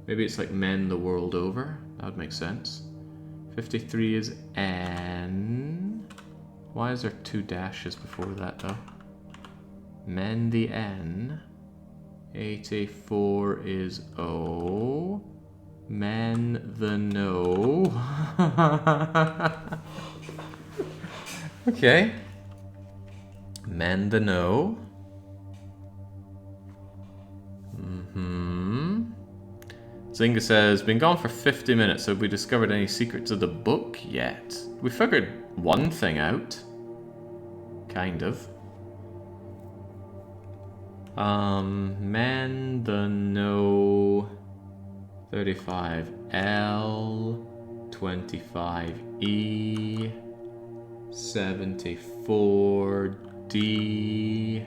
Maybe it's like men the world over. That would make sense. 53 is N. Why is there 2 dashes before that though? Men the N. 84 is O. Men the no. Okay. Men the no. Zinga says, been gone for 50 minutes. Have we discovered any secrets of the book yet? We figured one thing out. Kind of. Men the no. 35L. 25E. 74D.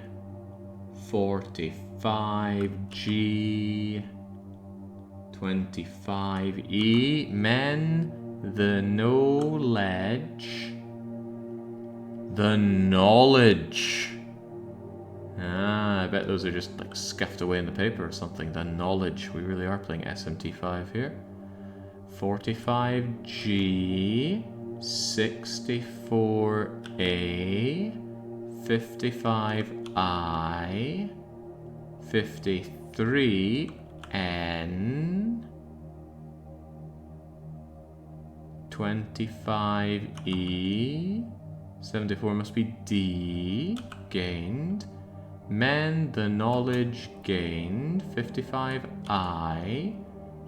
45G. 25E. Men the knowledge. The knowledge. Ah, I bet those are just like scuffed away in the paper or something. The knowledge. We really are playing SMT5 here. 45G. 64A. 55I. 53N. 25E. 74 must be D. Gained. Men the knowledge gained. 55I.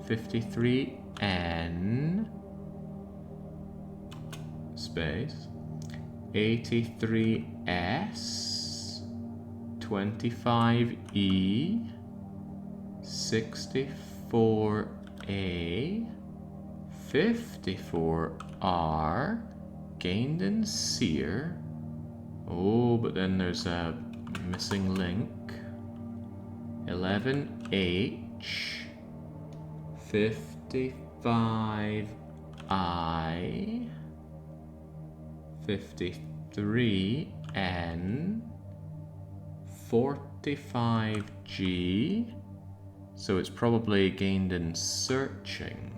53N. Space. 83S. 25E. 64A. 54R. Gained and seer. Oh, but then there's a missing link. 11H. 55I. 53N. 45G. So it's probably gained in searching.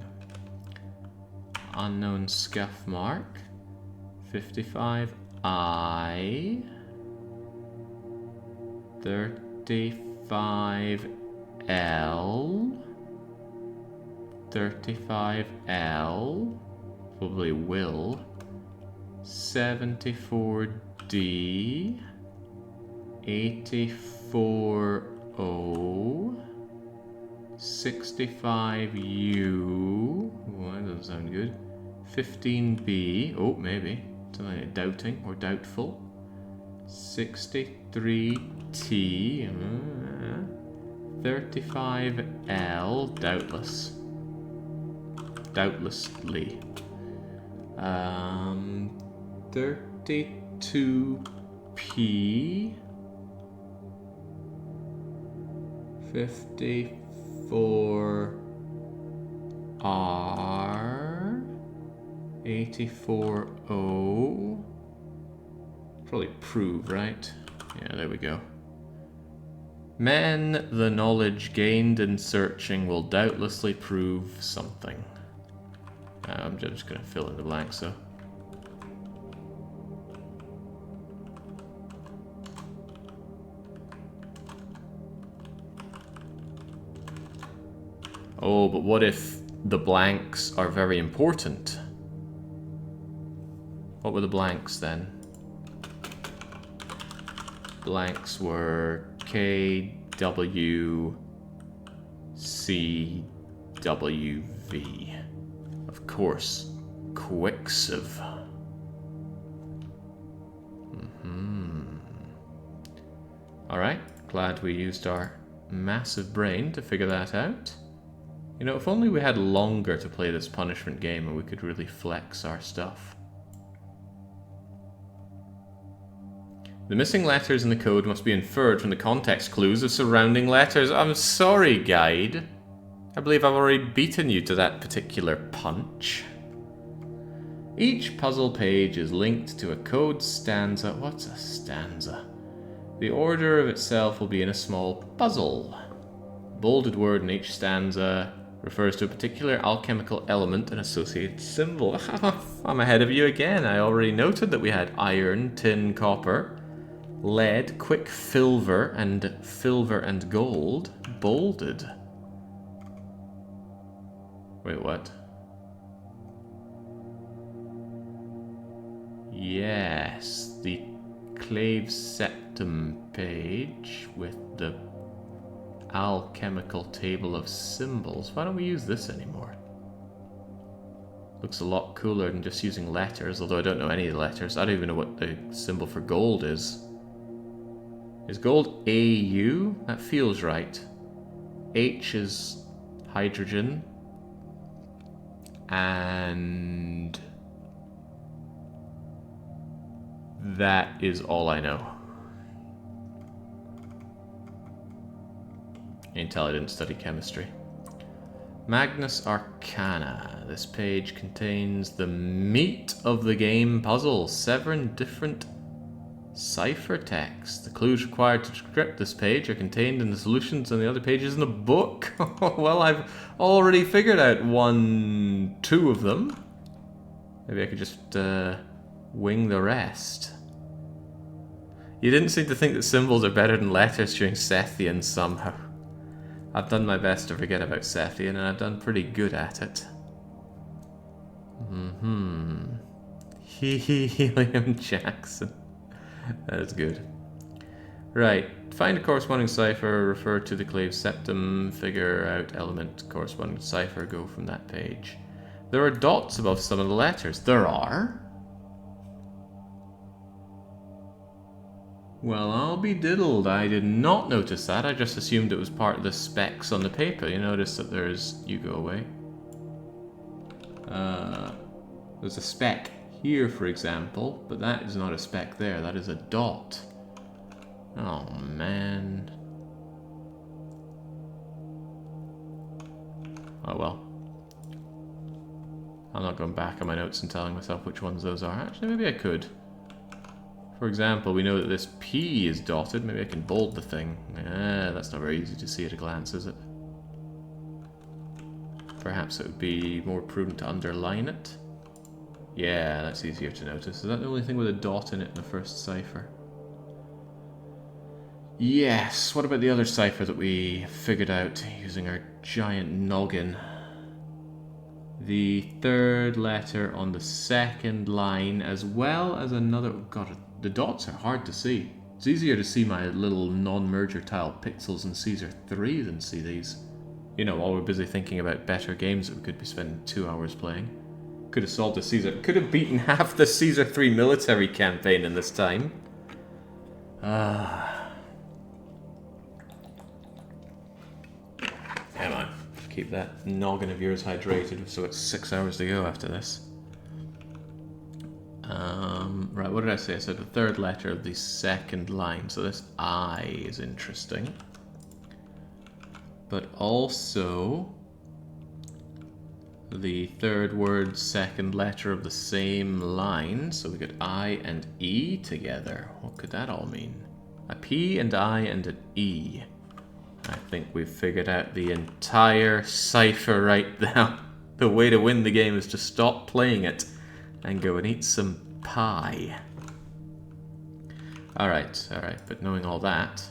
Unknown scuff mark. 55I. 35L. 35L. Probably will. 74D. 84O. 65U. Oh, that doesn't sound good. 15B. Oh, maybe. Something like doubting or doubtful. 63T. 35L. Doubtless. Doubtlessly. 32P. 54R. 84O. Probably prove, right? Yeah, there we go. Men, the knowledge gained in searching will doubtlessly prove something. I'm just going to fill in the blanks, though. Oh, but what if the blanks are very important? What were the blanks then? Blanks were K, W, C, W, V. Of course, Quixiv. Alright, glad we used our massive brain to figure that out. You know, if only we had longer to play this punishment game and we could really flex our stuff. The missing letters in the code must be inferred from the context clues of surrounding letters. I'm sorry, guide. I believe I've already beaten you to that particular punch. Each puzzle page is linked to a code stanza. What's a stanza? The order of itself will be in a small puzzle. A bolded word in each stanza refers to a particular alchemical element and associated symbol. I'm ahead of you again. I already noted that we had iron, tin, copper, lead, quicksilver, and gold bolded. Wait, what? Yes, the clave septum page with the alchemical table of symbols. Why don't we use this anymore? Looks a lot cooler than just using letters, although I don't know any of the letters. I don't even know what the symbol for gold is. Is gold AU? That feels right. H is hydrogen. And that is all I know. Until I didn't study chemistry. Magnus Arcana. This page contains the meat of the game puzzle. 7 different ciphertexts. The clues required to script this page are contained in the solutions on the other pages in the book. Well, I've already figured out 2 of them. Maybe I could just wing the rest. You didn't seem to think that symbols are better than letters during Sethian somehow. I've done my best to forget about Sethian, and I've done pretty good at it. Helium Jackson. That is good. Right. Find a corresponding cipher, refer to the clave septum, figure out element corresponding cipher, go from that page. There are dots above some of the letters. There are? Well, I'll be diddled. I did not notice that. I just assumed it was part of the specs on the paper. You notice that there's... You go away. There's a speck here, for example, but that is not a speck there. That is a dot. Oh, man. Oh, well. I'm not going back on my notes and telling myself which ones those are. Actually, maybe I could. For example, we know that this P is dotted. Maybe I can bold the thing. That's not very easy to see at a glance, is it? Perhaps it would be more prudent to underline it. Yeah, that's easier to notice. Is that the only thing with a dot in it in the first cipher? Yes, what about the other cipher that we figured out using our giant noggin? The third letter on the second line, as well as another... Oh God, the dots are hard to see. It's easier to see my little non-merger tile pixels in Caesar 3 than see these. You know, while we're busy thinking about better games that we could be spending 2 hours playing. Could have solved the Caesar... Could have beaten half the Caesar 3 military campaign in this time. Come on. Keep that noggin of yours hydrated, so it's 6 hours to go after this. Right, what did I say? I said the third letter of the second line, so this I is interesting. But also the third word, second letter of the same line, so we got I and E together. What could that all mean? A P and I and an E. I think we've figured out the entire cipher right now. The way to win the game is to stop playing it and go and eat some pie. Alright, but knowing all that,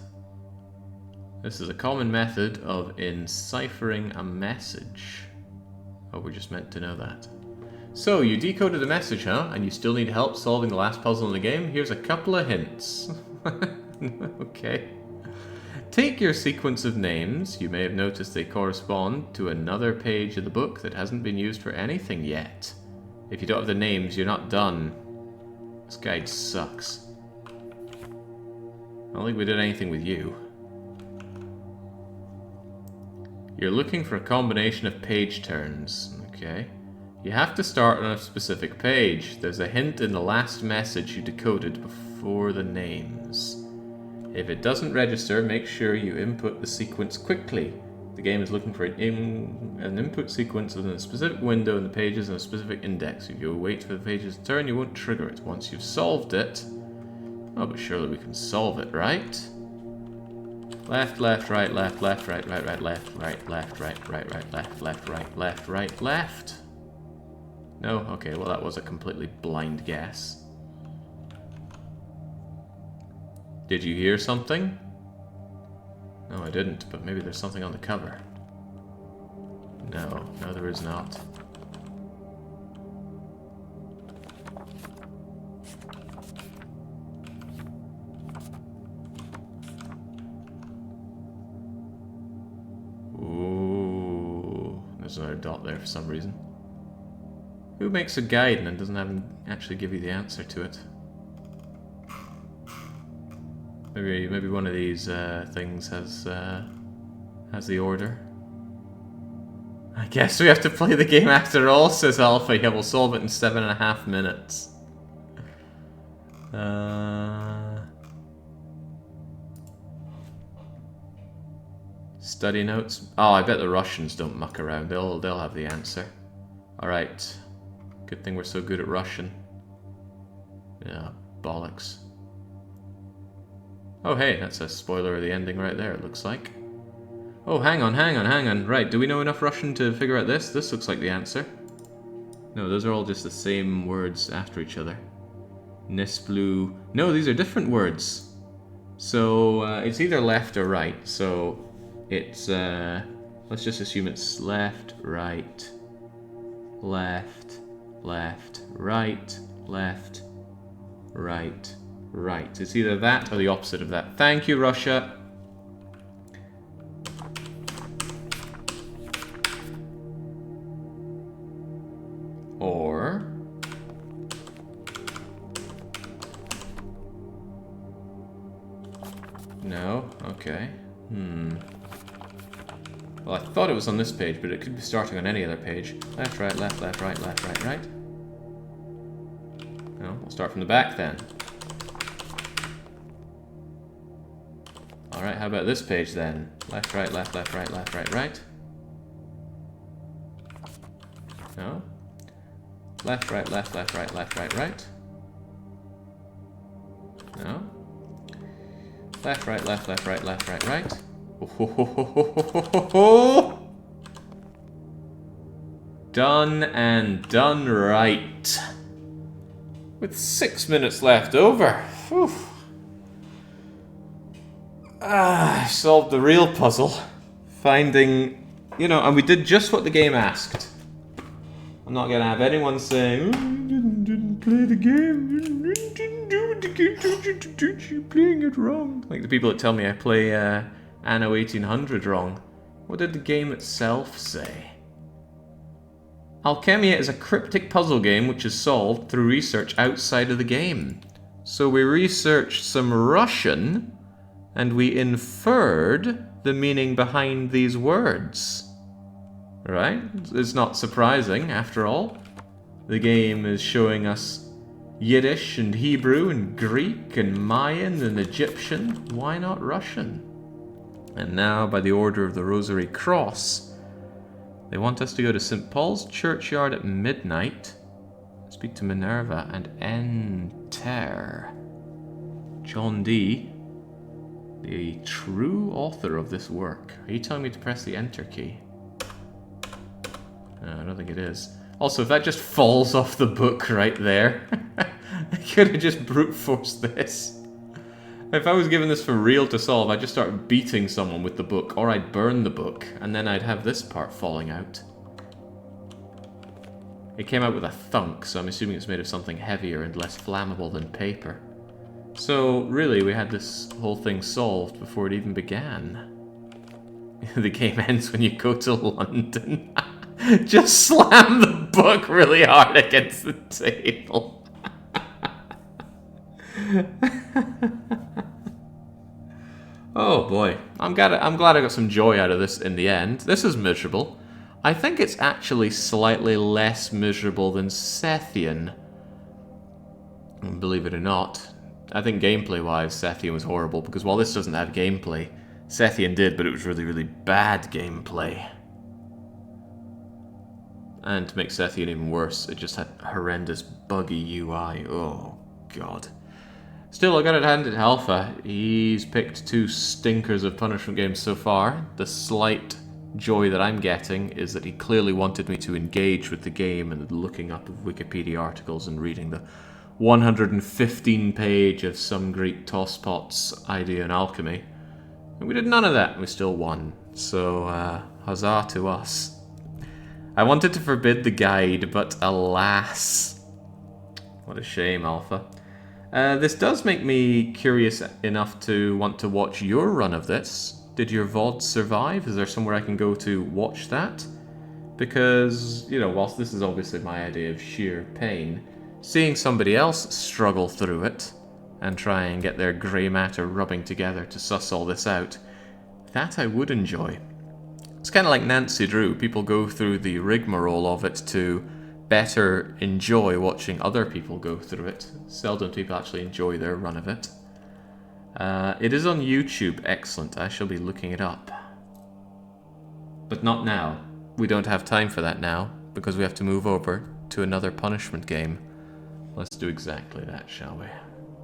this is a common method of enciphering a message. Oh, we're just meant to know that. So, you decoded a message, huh? And you still need help solving the last puzzle in the game? Here's a couple of hints. Okay. Take your sequence of names. You may have noticed they correspond to another page of the book that hasn't been used for anything yet. If you don't have the names, you're not done. This guide sucks. I don't think we did anything with you. You're looking for a combination of page turns. Okay. You have to start on a specific page. There's a hint in the last message you decoded before the names. sequence. If it doesn't register, make sure you input the sequence quickly. The game is looking for an input sequence within a specific window in the pages and a specific index. If you wait for the pages to turn, you won't trigger it. Once you've solved it... Oh, but surely we can solve it, right? Left, left, right, left, left, right, right, right, left, right, left, right, right, right, left, left, right, left, right, left. No? Okay, well that was a completely blind guess. Did you hear something? No, I didn't, but maybe there's something on the cover. No, no there is not. Ooh, there's another dot there for some reason. Who makes a guide and doesn't actually give you the answer to it? Maybe one of these things has the order. I guess we have to play the game after all, says Alpha. Yeah, we'll solve it in 7.5 minutes. Study notes. Oh, I bet the Russians don't muck around. They'll have the answer. All right. Good thing we're so good at Russian. Yeah, bollocks. Oh hey, that's a spoiler of the ending right there, it looks like. Oh, hang on. Right, do we know enough Russian to figure out this? This looks like the answer. No, those are all just the same words after each other. Nisplu... No, these are different words. So, it's either left or right. So, it's, let's just assume it's left, right, left, left, right, left, right, right. It's either that or the opposite of that. Thank you, Russia. Or... No? Okay. Well, I thought it was on this page, but it could be starting on any other page. Left, right, left, left, right, left, right, right. No, we'll start from the back then. Alright, how about this page then? Left, right, left, left, right, left, right, right. No? Left, right, left, left, right, left, right, right. No? Left, right, left, left, right, left, right, right. Oh, done and done right. With 6 minutes left over. Whew. I solved the real puzzle. Finding, you know, and we did just what the game asked. I'm not going to have anyone saying, oh, you didn't play the game. You didn't do what the game told you to do. You're playing it wrong. Like the people that tell me I play Anno 1800 wrong. What did the game itself say? Alchemia is a cryptic puzzle game which is solved through research outside of the game. So we researched some Russian and we inferred the meaning behind these words. Right? It's not surprising, after all. The game is showing us Yiddish and Hebrew and Greek and Mayan and Egyptian. Why not Russian? And now, by the order of the Rosary Cross, they want us to go to St. Paul's churchyard at midnight, speak to Minerva, and enter John Dee, the true author of this work. Are you telling me to press the enter key? No, I don't think it is. Also, if that just falls off the book right there, I could have just brute forced this. If I was given this for real to solve, I'd just start beating someone with the book, or I'd burn the book, and then I'd have this part falling out. It came out with a thunk, so I'm assuming it's made of something heavier and less flammable than paper. So, really, we had this whole thing solved before it even began. The game ends when you go to London. Just slam the book really hard against the table. Oh boy, I'm glad I got some joy out of this in the end. This is miserable. I think it's actually slightly less miserable than Sethian. Believe it or not. I think gameplay-wise, Sethian was horrible, because while this doesn't have gameplay, Sethian did, but it was really, really bad gameplay. And to make Sethian even worse, it just had horrendous buggy UI. Oh, God. Still, I got it handed to Alpha. He's picked 2 stinkers of punishment games so far. The slight joy that I'm getting is that he clearly wanted me to engage with the game and looking up of Wikipedia articles and reading the 115-page of some Greek tosspot's idea in alchemy. And we did none of that, and we still won. So, huzzah to us. I wanted to forbid the guide, but alas. What a shame, Alpha. This does make me curious enough to want to watch your run of this. Did your VOD survive? Is there somewhere I can go to watch that? Because, you know, whilst this is obviously my idea of sheer pain, seeing somebody else struggle through it and try and get their grey matter rubbing together to suss all this out, that I would enjoy. It's kind of like Nancy Drew. People go through the rigmarole of it to better enjoy watching other people go through it. Seldom people actually enjoy their run of it. It is on YouTube. Excellent. I shall be looking it up. But not now. We don't have time for that now, because we have to move over to another punishment game. Let's do exactly that, shall we?